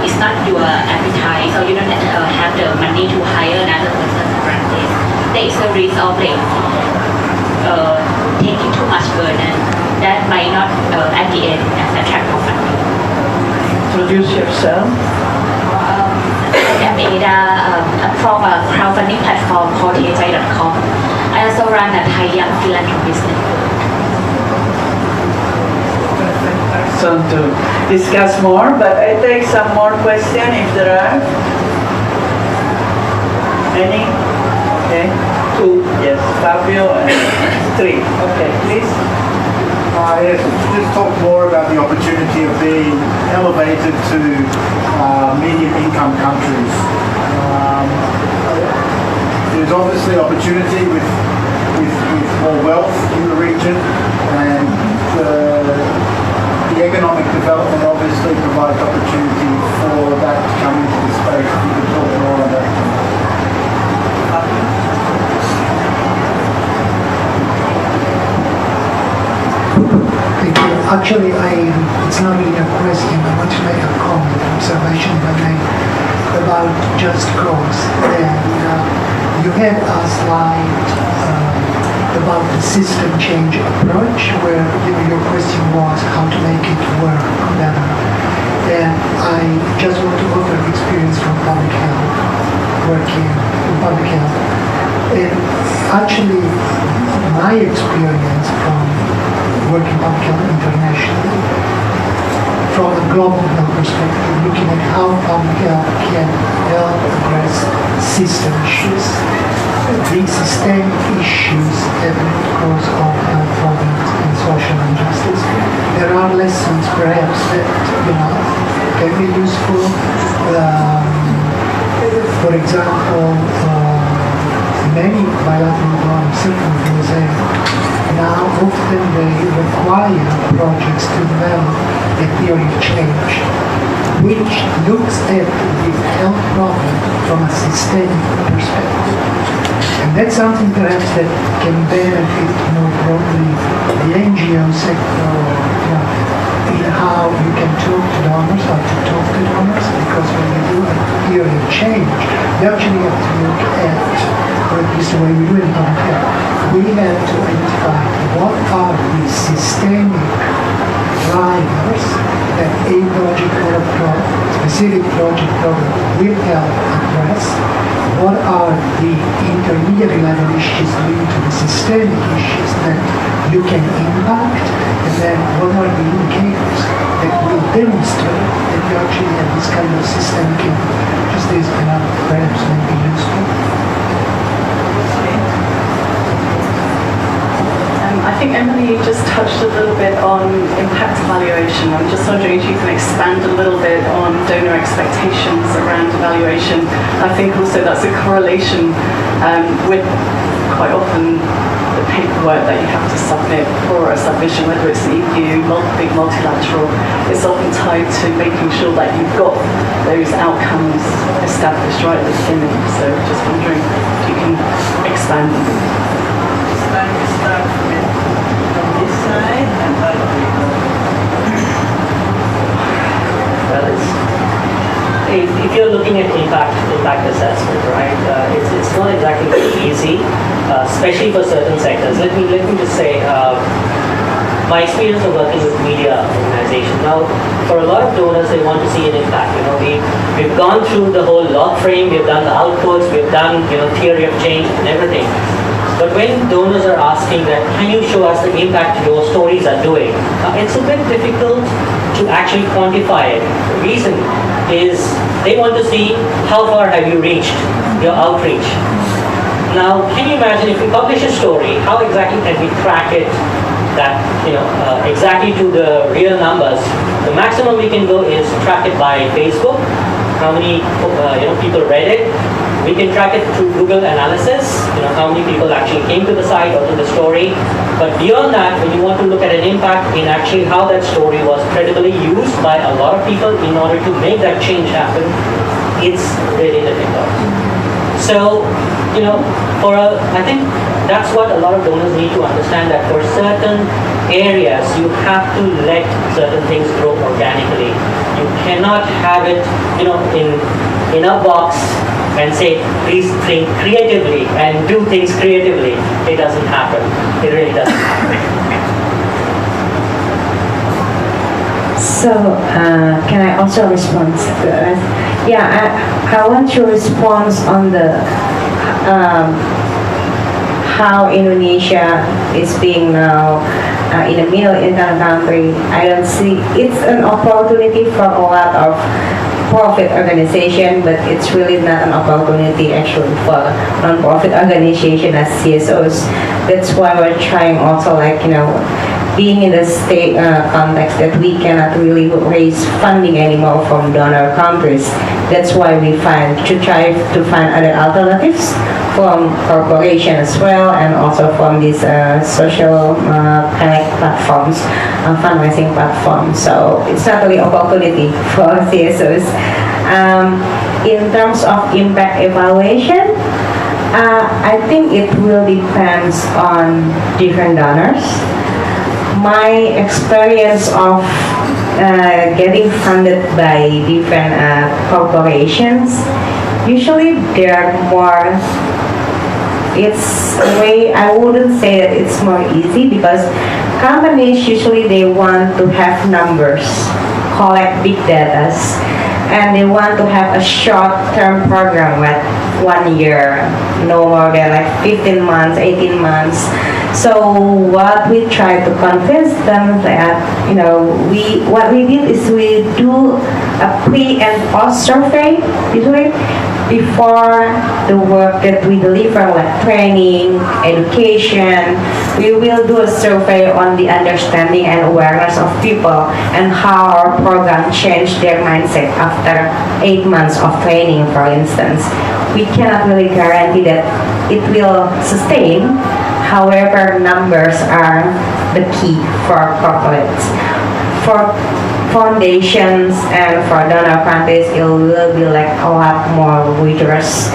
it's not your appetite, or you don't have the money to hire another person to run this, there is a risk of like taking too much burden that might not at the end attract more funding. Introduce yourself. I'm Ada from a crowdfunding platform called tejai.com. I also run a Thai Young Philanthropist Network. Excellent to discuss more, but I take some more questions if there are. Any? Okay. Two. Yes. Fabio and three. Okay, please. Yes, just talk more about the opportunity of being elevated to medium income countries. There's obviously opportunity with more wealth in the region, and the economic development obviously provides opportunity for that to come into the space. If you could talk more on that. Thank you. Actually, it's not really a question. I want to make a comment, observation if I may, about just cause. And you had a slide about the system change approach, where your question was how to make it work better. And I just want to offer experience from public health, working in public health. And actually, my experience from working public health internationally, from a global health perspective, looking at how public health can help address system issues, big systemic issues that cause of health problems and social injustice. There are lessons perhaps that can be useful. For example, many bilateral donors, certainly USA, now often they require projects to develop a theory of change, which looks at the health problem from a systemic perspective. And that's something perhaps that can benefit more broadly the NGO sector, in how you can talk to donors, how to talk to donors, because when you do a theory of change, you actually have to look at, or at least the way we do it in public health, we have to identify what are the systemic drivers that a project or a specific project program will help address, what are the intermediary level issues linked to the systemic issues that you can impact, and then what are the indicators that will demonstrate that you actually have this kind of systemic impact. Just this perhaps may be useful. I think Emily just touched a little bit on impact evaluation. I'm just wondering if you can expand a little bit on donor expectations around evaluation. I think also that's a correlation with quite often the paperwork that you have to submit for a submission, whether it's the EU, big multilateral, it's often tied to making sure that you've got those outcomes established right at the beginning. So just wondering if you can expand on that. Start with from this side and that we go. Well, if you're looking at impact assessment, right, it's not exactly very easy, especially for certain sectors. Let me just say, my experience of working with media organizations. Now, for a lot of donors, they want to see an impact. We've gone through the whole log frame, we've done the outputs, we've done theory of change and everything. But when donors are asking that, can you show us the impact your stories are doing? It's a bit difficult to actually quantify it. The reason is they want to see how far have you reached, your outreach. Now, can you imagine if we publish a story, how exactly can we track it that, exactly to the real numbers? The maximum we can go is track it by Facebook, how many people read it. We can track it through Google Analysis, how many people actually came to the site or to the story. But beyond that, when you want to look at an impact in actually how that story was credibly used by a lot of people in order to make that change happen, it's really difficult. So, I think that's what a lot of donors need to understand, that for certain areas, you have to let certain things grow organically. You cannot have it, in a box and say, please think creatively and do things creatively. It doesn't happen. It really doesn't happen. So, can I also respond to that? Yeah, I want your response on the how Indonesia is being now in a middle income country. I don't see it's an opportunity for a lot of profit organization, but it's really not an opportunity actually for non-profit organization as CSOs. That's why we're trying also being in the state context that we cannot really raise funding anymore from donor countries. That's why we try to find other alternatives from corporation as well, and also from these social connect platforms, fundraising platforms. So it's not really opportunity for CSOs. In terms of impact evaluation, I think it will depends on different donors. My experience of getting funded by different corporations, usually they're more, it's a way, I wouldn't say that it's more easy, because companies usually they want to have numbers, collect big data, and they want to have a short-term program, like 1 year, no more than 15 months, 18 months. So what we try to convince them that, what we did is we do a pre and post survey usually before the work that we deliver, like training, education. We will do a survey on the understanding and awareness of people and how our program changed their mindset after 8 months of training, for instance. We cannot really guarantee that it will sustain. However, numbers are the key for corporates. For foundations and for donor countries, it will be like a lot more rigorous,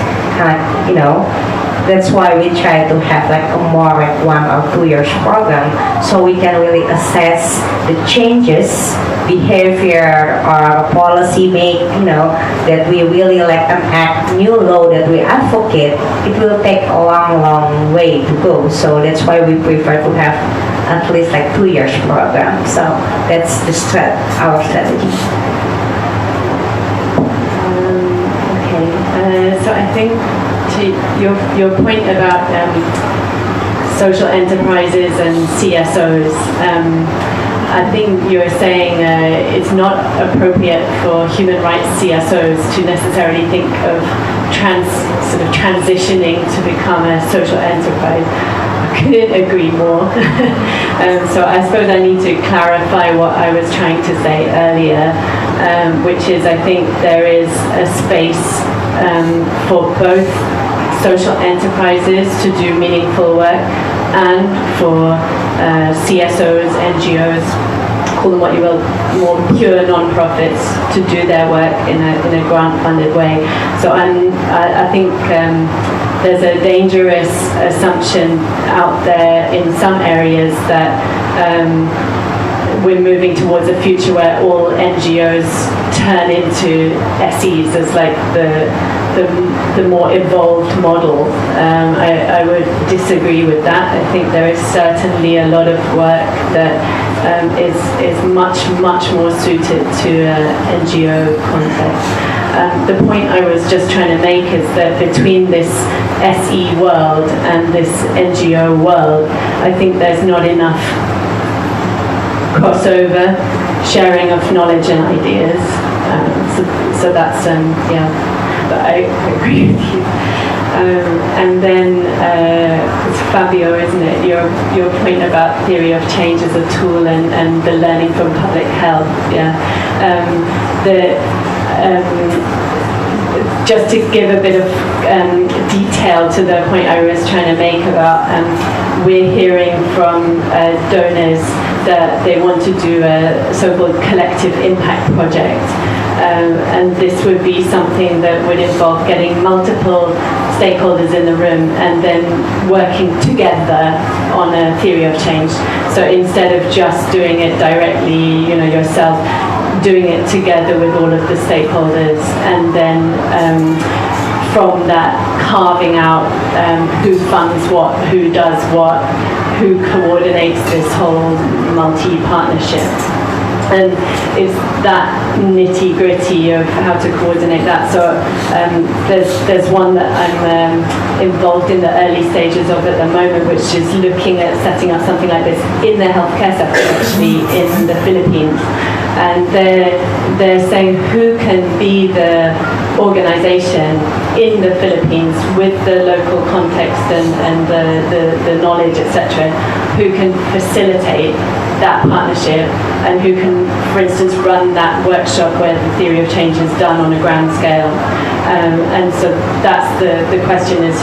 that's why we try to have like a more like 1 or 2 years program, so we can really assess the changes, behavior or policy that we really like enact new law that we advocate. It will take a long way to go, so that's why we prefer to have at least like 2 years program. So that's our strategy. So I think to your point about social enterprises and CSOs, I think you're saying it's not appropriate for human rights CSOs to necessarily think of transitioning to become a social enterprise. I couldn't agree more. So I suppose I need to clarify what I was trying to say earlier, which is I think there is a space for both social enterprises to do meaningful work and for CSOs, NGOs, call them what you will, more pure non-profits to do their work in a grant-funded way. So I think there's a dangerous assumption out there in some areas that we're moving towards a future where all NGOs turn into SEs as like the more evolved model. I would disagree with that. I think there is certainly a lot of work that is much more suited to an NGO context. The point I was just trying to make is that between this SE world and this NGO world, I think there's not enough crossover, sharing of knowledge and ideas. So that's, but I agree with you. And then it's Fabio, isn't it? Your point about theory of change as a tool and the learning from public health. Yeah. Just to give a bit of detail to the point I was trying to make about we're hearing from donors that they want to do a so-called collective impact project. And this would be something that would involve getting multiple stakeholders in the room and then working together on a theory of change. So instead of just doing it directly, yourself, doing it together with all of the stakeholders, and then from that carving out who funds what, who does what, who coordinates this whole multi-partnership. And it's that nitty-gritty of how to coordinate that. So there's one that I'm involved in the early stages of at the moment, which is looking at setting up something like this in the healthcare sector, actually, in the Philippines. And they're saying who can be the organization in the Philippines with the local context and the knowledge, etc., who can facilitate that partnership and who can, for instance, run that workshop where the theory of change is done on a grand scale. And so that's the question is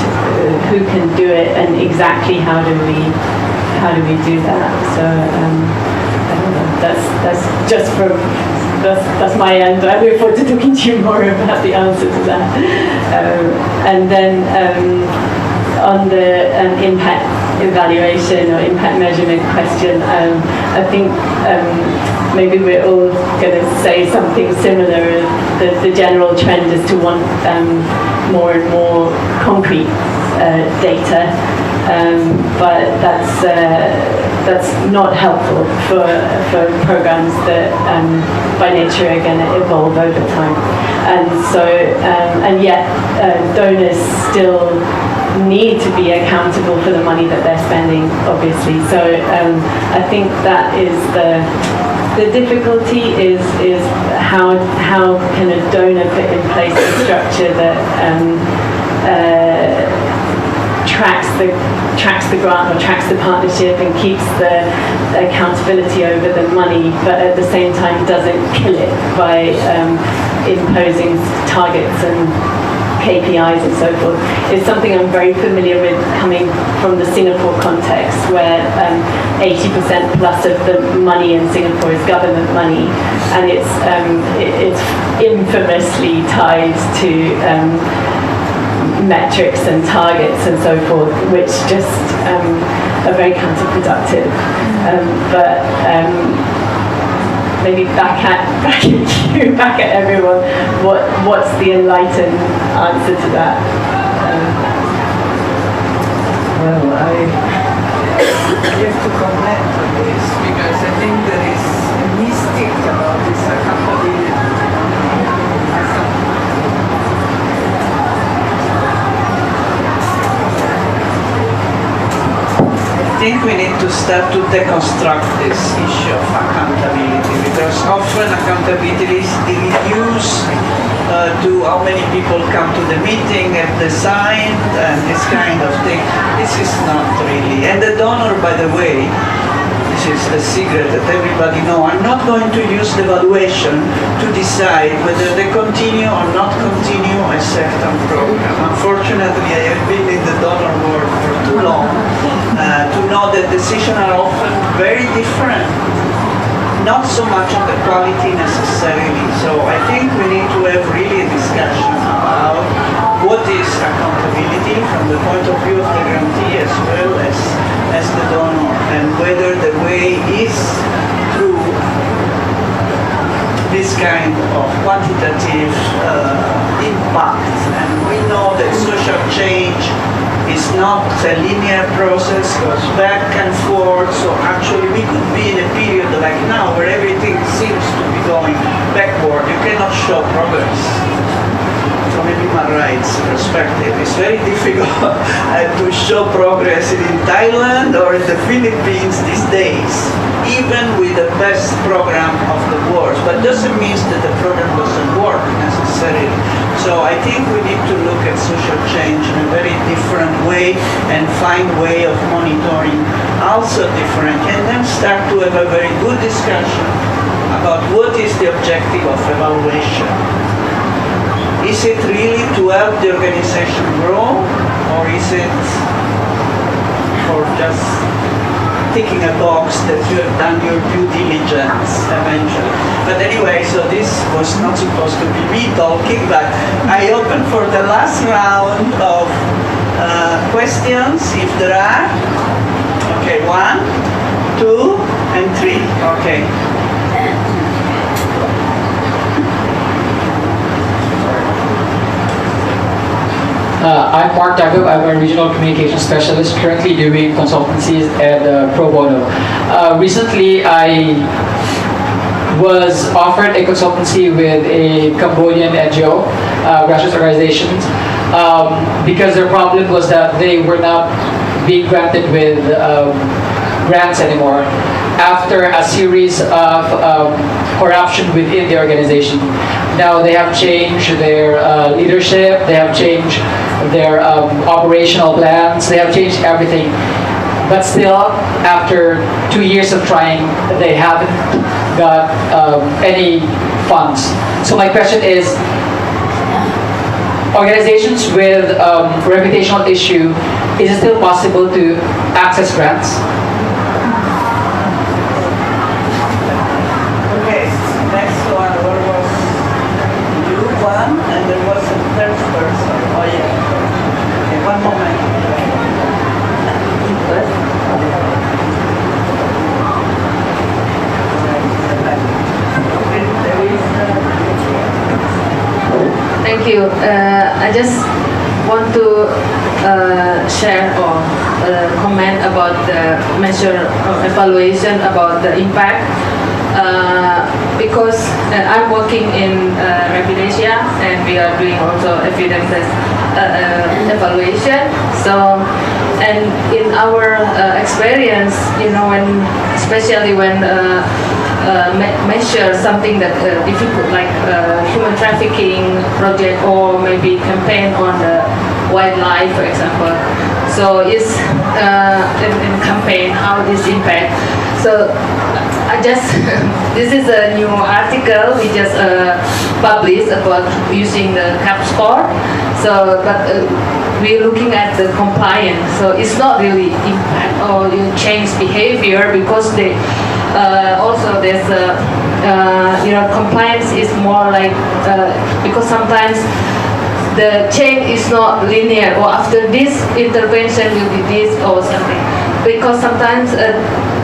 who can do it and exactly how do we do that? So I don't know. That's just from that's my end. I look forward to talking to you more about the answer to that. And then on the impact evaluation or impact measurement question, I think maybe we're all going to say something similar. The general trend is to want more and more concrete data, but that's not helpful for programs that by nature are going to evolve over time. And so, and yet donors still need to be accountable for the money that they're spending, obviously. So I think that is the difficulty is how can a donor put in place a structure that tracks the grant or tracks the partnership and keeps the accountability over the money, but at the same time doesn't kill it by imposing targets and KPIs and so forth. It's something I'm very familiar with coming from the Singapore context, where 80% plus of the money in Singapore is government money, and it's infamously tied to metrics and targets and so forth, which just are very counterproductive. Maybe back at you, back at everyone. What's the enlightened answer to that? Well, I have to comment on this because I think there is a mystic about this accountability. I think we need to start to deconstruct this issue of accountability, because often accountability is reduced to how many people come to the meeting and decide and this kind of thing. This is not really. And the donor, by the way, this is the secret that everybody knows. I'm not going to use the valuation to decide whether they continue or not continue a certain program. Unfortunately, I have been in the donor world for too long to know that decisions are often very different. Not so much on the quality necessarily. So I think we need to have really a discussion about what is accountability from the point of view of the grantee as well as the donor, and whether the way is through this kind of quantitative impact. And we know that social change is not a linear process, goes back and forth, so actually we could be in a period like now where everything seems to be going backward. You cannot show progress. From a human rights perspective, it's very difficult to show progress in Thailand or in the Philippines these days, even with the best program of the world. But doesn't mean that the program doesn't work necessarily. So I think we need to look at social change in a very different way and find way of monitoring also different, and then start to have a very good discussion about what is the objective of evaluation. Is it really to help the organization grow, or is it for just ticking a box that you have done your due diligence eventually? But anyway, so this was not supposed to be me talking, but I open for the last round of questions, if there are. Okay, 1, 2, and 3. Okay. I'm Mark Dagub. I'm a regional communication specialist currently doing consultancies at Pro Bono. Recently, I was offered a consultancy with a Cambodian NGO, grassroots organizations, because their problem was that they were not being granted with grants anymore after a series of corruption within the organization. Now they have changed their leadership, they have changed their operational plans, they have changed everything. But still, after 2 years of trying, they haven't got any funds. So my question is, organizations with reputational issue, is it still possible to access grants? Okay, next one, what was you, one, and there was a third person. Oh yeah. Okay, one moment. Thank you. I just want to share or comment about the measure of evaluation about the impact, because I'm working in Residencia and we are doing also evidence evaluation. So, and in our experience, when especially when measure something that difficult, like human trafficking project or maybe campaign on the wildlife, for example. So it's in campaign how this impact. So I just this is a new article we just published about using the CAP score. So but we're looking at the compliance. So it's not really impact or change behavior because they also there's compliance is more like because sometimes the change is not linear or after this intervention will be this or something, because sometimes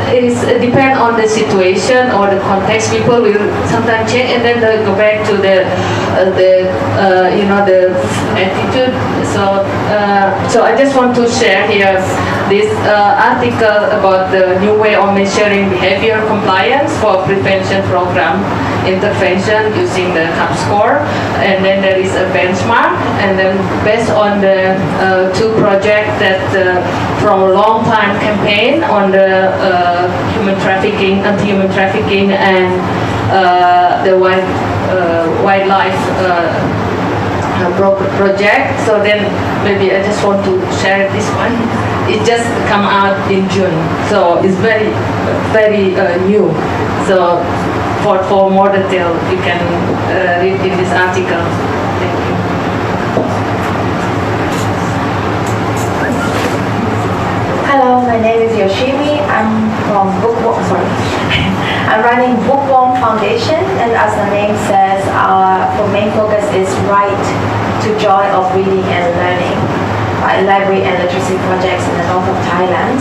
it depends on the situation or the context. People will sometimes change and then they go back to the attitude. So I just want to share here this article about the new way of measuring behavior compliance for prevention program intervention using the CAP score, and then there is a benchmark, and then based on the two projects that from a long time campaign on the human trafficking, anti-human trafficking, and the wildlife project. So then maybe I just want to share this one. It just come out in June, so it's very new. So for more detail, you can read in this article. Thank you. Hello, my name is Yoshimi. I'm from Bookworm. Sorry, I'm running Bookworm Foundation, and as the name says, our main focus is right to joy of reading and learning by library and literacy projects in the north of Thailand.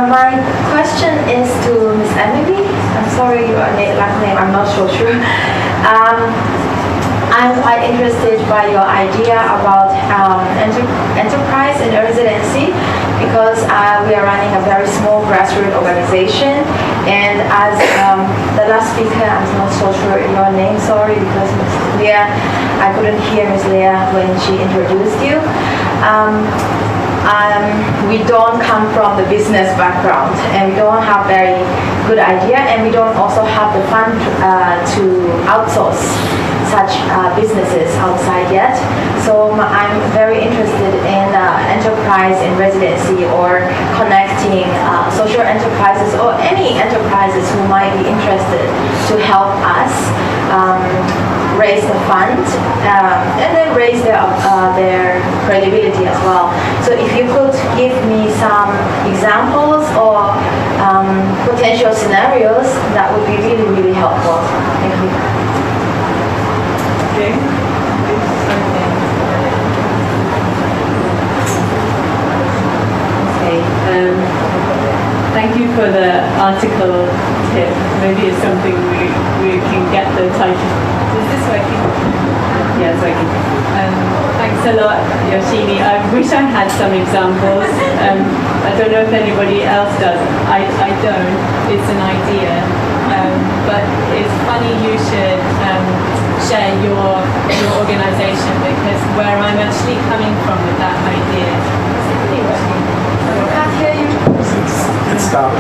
My question is to Miss Emily. I'm sorry, your last name, I'm not so sure. I'm quite interested by your idea about enterprise and residency, because we are running a very small grassroots organization, and as the last speaker, I'm not so sure your name, sorry, because Ms. Leah, I couldn't hear Ms. Leah when she introduced you. We don't come from the business background, and we don't have very good idea, and we don't also have the fund to outsource such businesses outside yet. So I'm very interested in enterprise in residency, or connecting social enterprises or any enterprises who might be interested to help us raise the fund and then raise their credibility as well. So if you could give me some examples or potential scenarios, that would be really, really helpful. Thank you. Okay. Okay. Thank you for the article tip. Maybe it's something we can get the title. Is this working? Yeah, it's working. Thanks a lot, Yoshimi. I wish I had some examples. I don't know if anybody else does. I don't. It's an idea. But it's funny you should share your organization, because where I'm actually coming from with that idea. Is it really working? I can't hear you. It's stopped.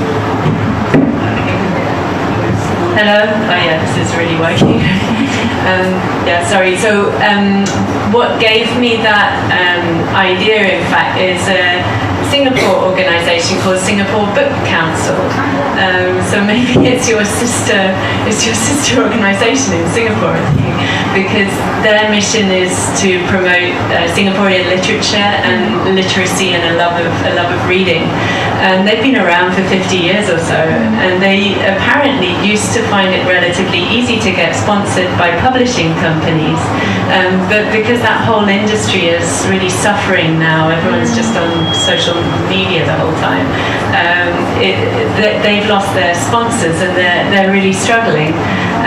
Hello. Oh yeah, this is really working. Yeah, sorry. So what gave me that idea, in fact, is a Singapore organisation called Singapore Book Council. So maybe it's your sister organisation in Singapore, I think, because their mission is to promote Singaporean literature and literacy and a love of reading. They've been around for 50 years or so, and they apparently used to find it relatively easy to get sponsored by publishing companies. But because that whole industry is really suffering now, everyone's just on social media the whole time, they've lost their sponsors, and they're really struggling.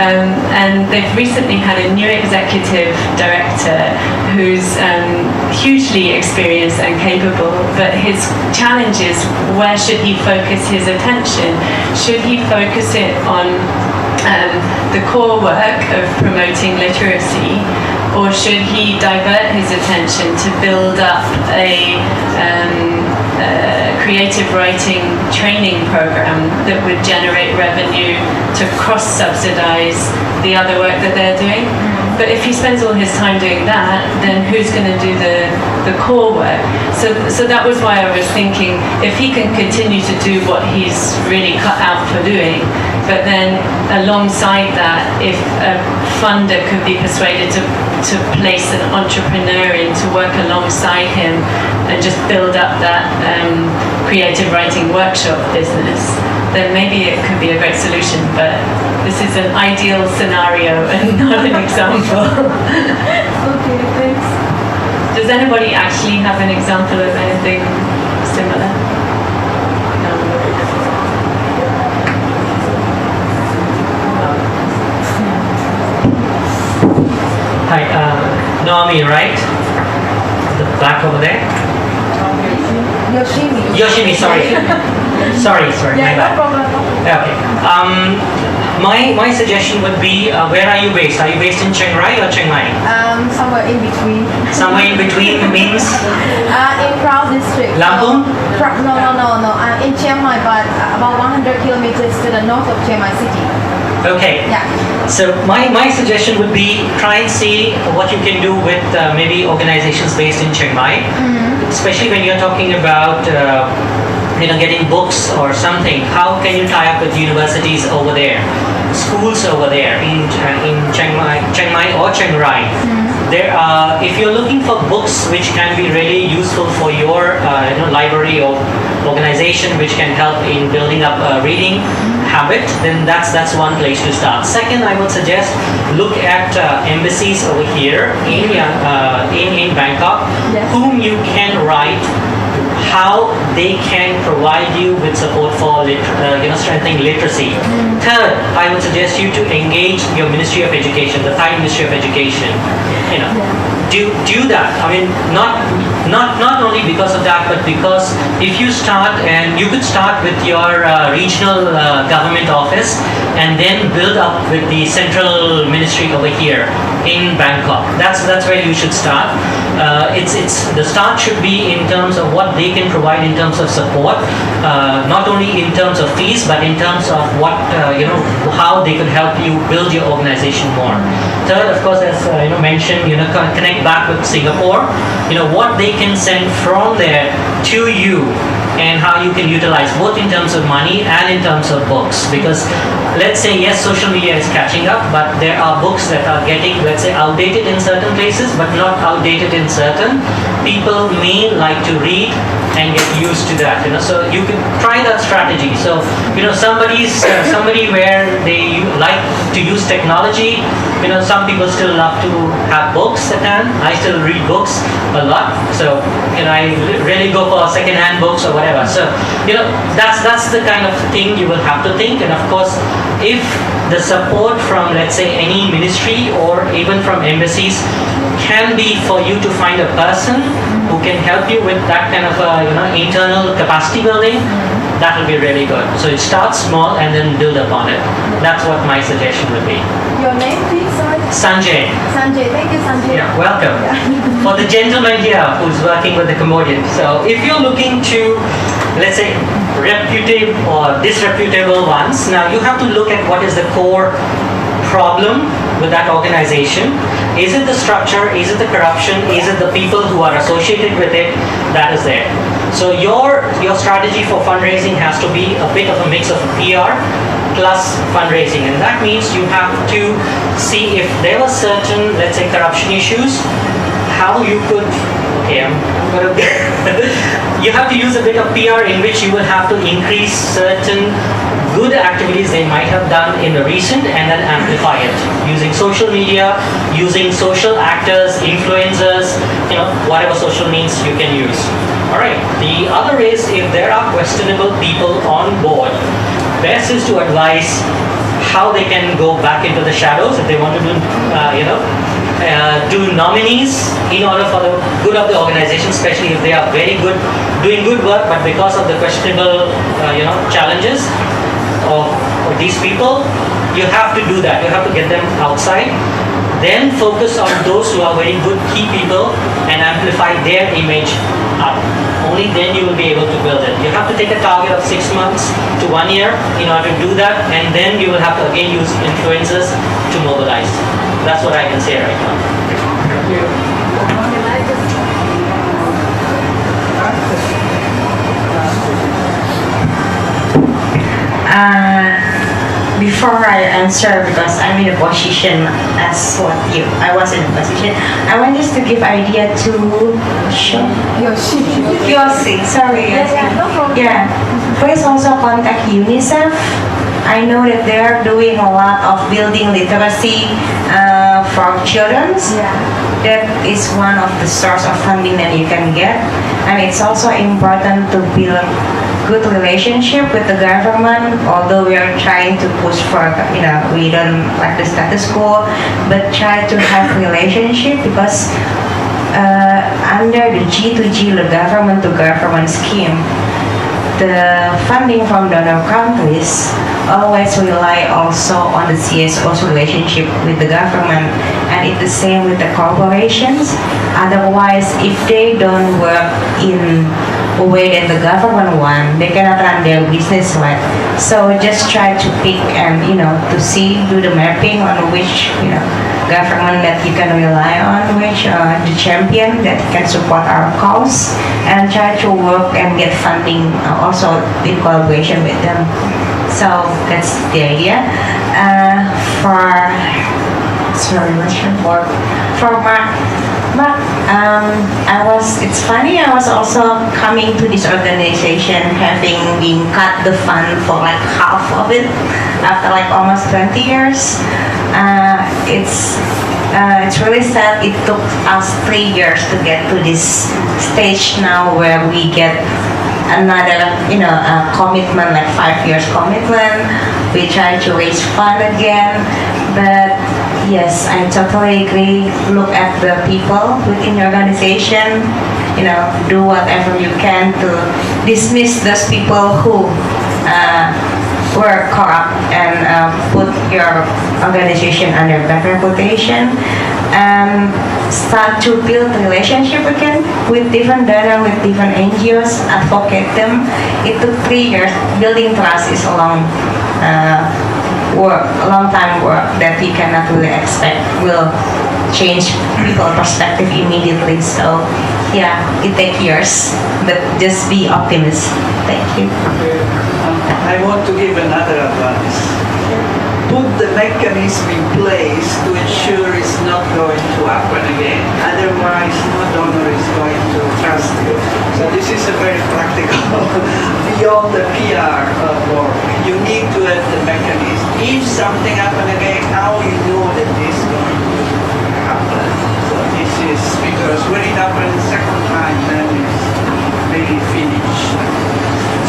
And they've recently had a new executive director who's hugely experienced and capable, but his challenge is, where should he focus his attention? Should he focus it on the core work of promoting literacy, or should he divert his attention to build up a creative writing training program that would generate revenue to cross-subsidize the other work that they're doing? But if he spends all his time doing that, then who's going to do the core work? So that was why I was thinking, if he can continue to do what he's really cut out for doing, but then alongside that, if a funder could be persuaded to place an entrepreneur in to work alongside him and just build up that creative writing workshop business, then maybe it could be a great solution. But this is an ideal scenario and not an example. Okay, thanks. Does anybody actually have an example of anything similar? No. Hi, Naomi, right? The back over there? Yoshimi, sorry. sorry, my bad. Okay. My suggestion would be, where are you based? Are you based in Chiang Rai or Chiang Mai? Somewhere in between. Somewhere in between means? In Proud District. Lampung? No. I'm in Chiang Mai, but about 100 kilometers to the north of Chiang Mai city. Okay. Yeah. So my suggestion would be try and see what you can do with maybe organizations based in Chiang Mai, especially when you're talking about getting books or something. How can you tie up with universities over there, schools over there in Chiang Mai or Chiang Rai? There are, if you're looking for books which can be really useful for your library or organization, which can help in building up a reading habit, then that's one place to start. Second, I would suggest look at embassies over here in Bangkok, whom you can write how they can provide you with support for strengthening literacy. Third, I would suggest you to engage your Ministry of Education, the Thai Ministry of Education. Do that. I mean, not only because of that, but because if you start, and you could start with your regional government office and then build up with the central ministry over here in Bangkok. That's where you should start. It's the start should be in terms of what they can provide in terms of support, not only in terms of fees, but in terms of what how they could help you build your organization more. Third, of course, as mentioned, connect back with Singapore. What they can send from there to you, and how you can utilize both in terms of money and in terms of books. Because let's say, yes, social media is catching up, but there are books that are getting, let's say, outdated in certain places, but not outdated in certain. People may like to read and get used to that, so you can try that strategy. So, somebody where they like to use technology, some people still love to have books at hand. I still read books a lot, so I really go for second-hand books or whatever. So that's the kind of thing you will have to think. And of course, if the support from, let's say, any ministry or even from embassies can be for you to find a person who can help you with that kind of internal capacity building, that will be really good. So it starts small and then build upon it. That's what my suggestion would be. Your name, please? Sorry. Sanjay. Sanjay. Thank you, Sanjay. Yeah, welcome. For the gentleman here who's working with the Cambodian. So if you're looking to, let's say, reputable or disreputable ones, now you have to look at what is the core problem with that organization. Is it the structure? Is it the corruption? Is it the people who are associated with it? That is there. So your strategy for fundraising has to be a bit of a mix of PR plus fundraising, and that means you have to see if there were certain, let's say, corruption issues, how you could, you have to use a bit of PR in which you will have to increase certain good activities they might have done in the recent and then amplify it using social media, using social actors, influencers, whatever social means you can use. All right. The other is, if there are questionable people on board, best is to advise how they can go back into the shadows if they want to do, do nominees in order for the good of the organization, especially if they are very good, doing good work, but because of the questionable, challenges of these people, you have to do that. You have to get them outside. Then focus on those who are very good key people and amplify their image up. Only then you will be able to build it. You have to take a target of 6 months to 1 year in order to do that, and then you will have to again use influencers to mobilize. That's what I can say right now. Before I answer, because I'm in a position as what I was in a position, I want just to give idea to Yossi. Sorry, Yossi. no problem. Yeah, please also contact UNICEF. I know that they are doing a lot of building literacy for children. Yeah. That is one of the source of funding that you can get, and it's also important to build good relationship with the government, although we are trying to push for, we don't like the status quo, but try to have relationship, because under the G2G, the government to government scheme, the funding from donor countries always rely also on the CSO's relationship with the government, and it's the same with the corporations. Otherwise, if they don't work in a way that the government want, they cannot run their business well. So just try to pick and do the mapping on which government that you can rely on, which the champion that can support our cause, and try to work and get funding also in collaboration with them. So that's the idea. For Mark, it's funny, I was also coming to this organization having been cut the fund for like half of it after like almost 20 years. It's really sad. It took us 3 years to get to this stage now where we get another, commitment, like 5 years commitment. We try to raise fund again, but yes, I totally agree. Look at the people within your organization. Do whatever you can to dismiss those people who were corrupt and put your organization under bad reputation, and start to build relationship again with different donors, with different NGOs, advocate them. It took 3 years. Building trust is a long time work that you cannot really expect will change people's perspective immediately. So yeah, it takes years, but just be optimist. Thank you. I want to give another advice. Put the mechanism in place to ensure it's not going to happen again. Otherwise, no donor is going to trust you. So this is a very practical, beyond the PR work. You need to have the mechanism. If something happens again, how you know that this is going to happen. So this is because when it happens second time, then it's really finished.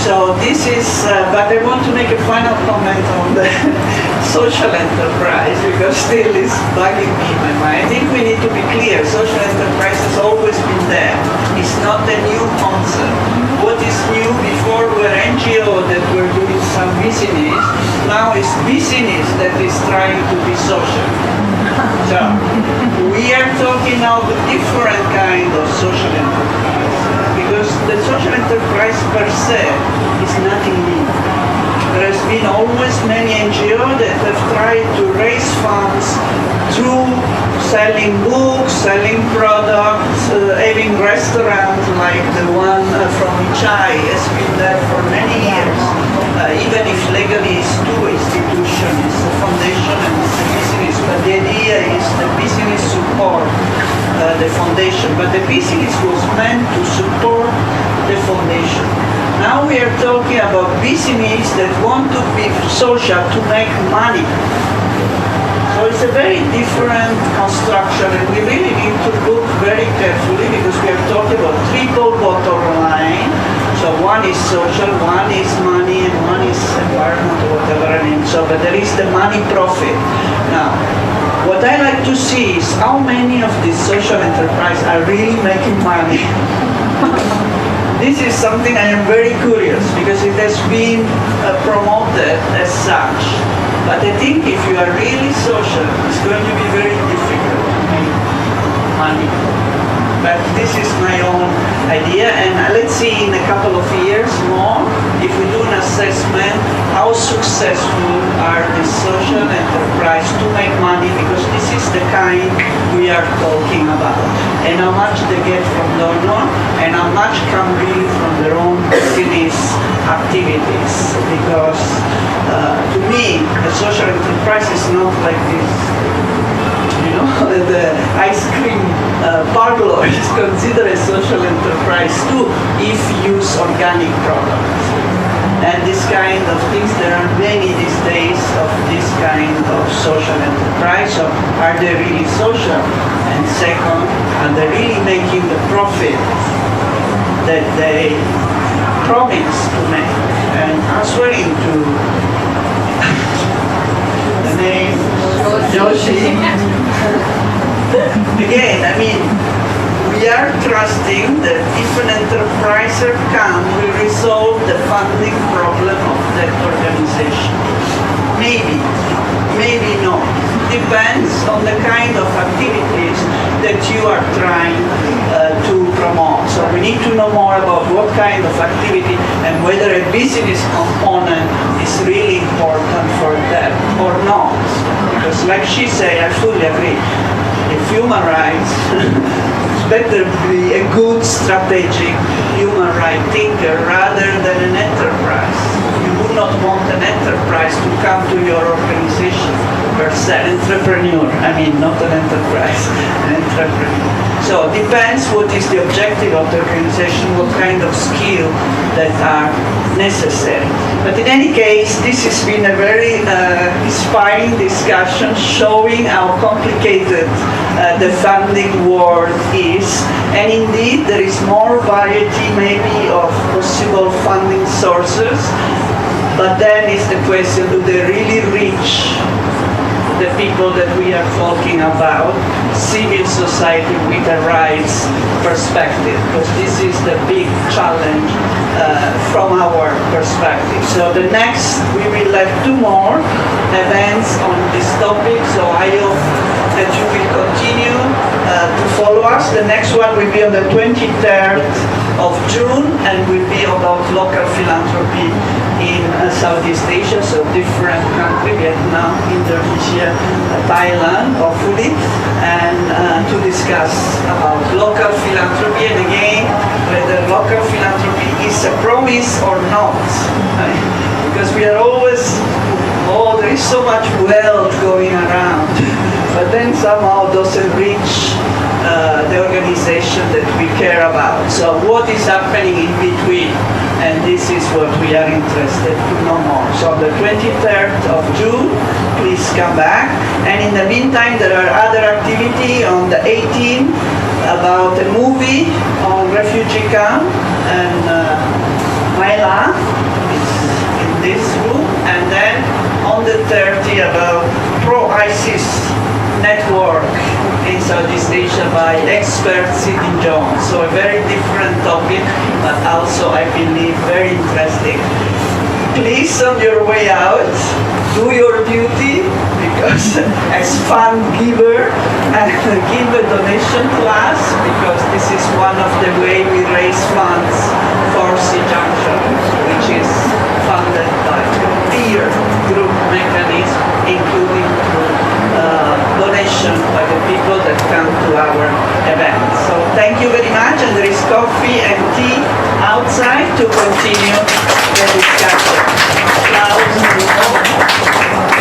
So this is, but I want to make a final comment on the social enterprise, because still it's bugging me in my mind. I think we need to be clear, social enterprise has always been there. It's not a new concept. What is new, before were NGO that were doing some business, now it's business that is trying to be social. So we are talking now the different kind of social enterprise. Because the social enterprise per se is nothing new. There has been always many NGOs that have tried to raise funds through selling books, selling products, having restaurants like the one from Ichai has been there for many years. Even if legally it's two institutions, it's a foundation and it's a business, but the idea is the business support the foundation, but the business was meant to support the foundation. Now we are talking about business that want to be social to make money. So it's a very different construction, and we really need to look very carefully, because we are talking about triple bottom line. So one is social, one is money, and one is environment, or whatever I mean. So, but there is the money profit. Now, what I like to see is how many of these social enterprise are really making money. This is something I am very curious, because it has been promoted as such. But I think if you are really social, it's going to be very difficult to make money. But this is my own idea, and let's see in a couple of years more, if we do an assessment, how successful are the social enterprise to make money, because this is the kind we are talking about, and how much they get from donor, and how much come really from their own business activities, because to me, a social enterprise is not like this. You know, the ice cream parlor is considered a social enterprise too if use organic products. And this kind of things, there are many these days of this kind of social enterprise. So are they really social? And second, are they really making the profit that they promise to make? And answering to the name Joshi. Again, I mean, we are trusting that if an enterpriser can, will resolve the funding problem of that organization. Maybe, maybe not. Depends on the kind of activities that you are trying to promote. So we need to know more about what kind of activity and whether a business component is really important for them or not. Because like she said, I fully agree. If human rights, it's better be a good strategic human rights thinker rather than an enterprise. You would not want an enterprise to come to your organization per se. Entrepreneur, I mean not an enterprise, an entrepreneur. So it depends what is the objective of the organization, what kind of skill that are necessary. But in any case, this has been a very inspiring discussion showing how complicated the funding world is. And indeed, there is more variety maybe of possible funding sources. But then is the question, do they really reach the people that we are talking about, civil society with a rights perspective, because this is the big challenge from our perspective. So the next, we will have 2 more events on this topic, so I hope that you will continue to follow us. The next one will be on the 23rd of June and will be about local philanthropy in Southeast Asia, so different countries, Vietnam, Indonesia, Thailand, hopefully, and to discuss about local philanthropy, and again, whether local philanthropy is a promise or not. Right? Because we are always, oh, there is so much wealth going around, but then somehow doesn't reach the organization that we care about. So what is happening in between? And this is what we are interested to know more. So on the 23rd of June, please come back. And in the meantime, there are other activity on the 18th about a movie on refugee camp and Maila. It's in this room. And then on the 30th about pro-ISIS network in Southeast Asia by expert Sidney Jones. So a very different topic, but also I believe very interesting. Please, on your way out, do your duty, because as fund giver, give a donation to us, because this is one of the way we raise funds for Sea Junction, which is funded by a peer group mechanism, including through donation by the people that come to our event. So thank you very much, and there is coffee and tea outside to continue the discussion. Applause.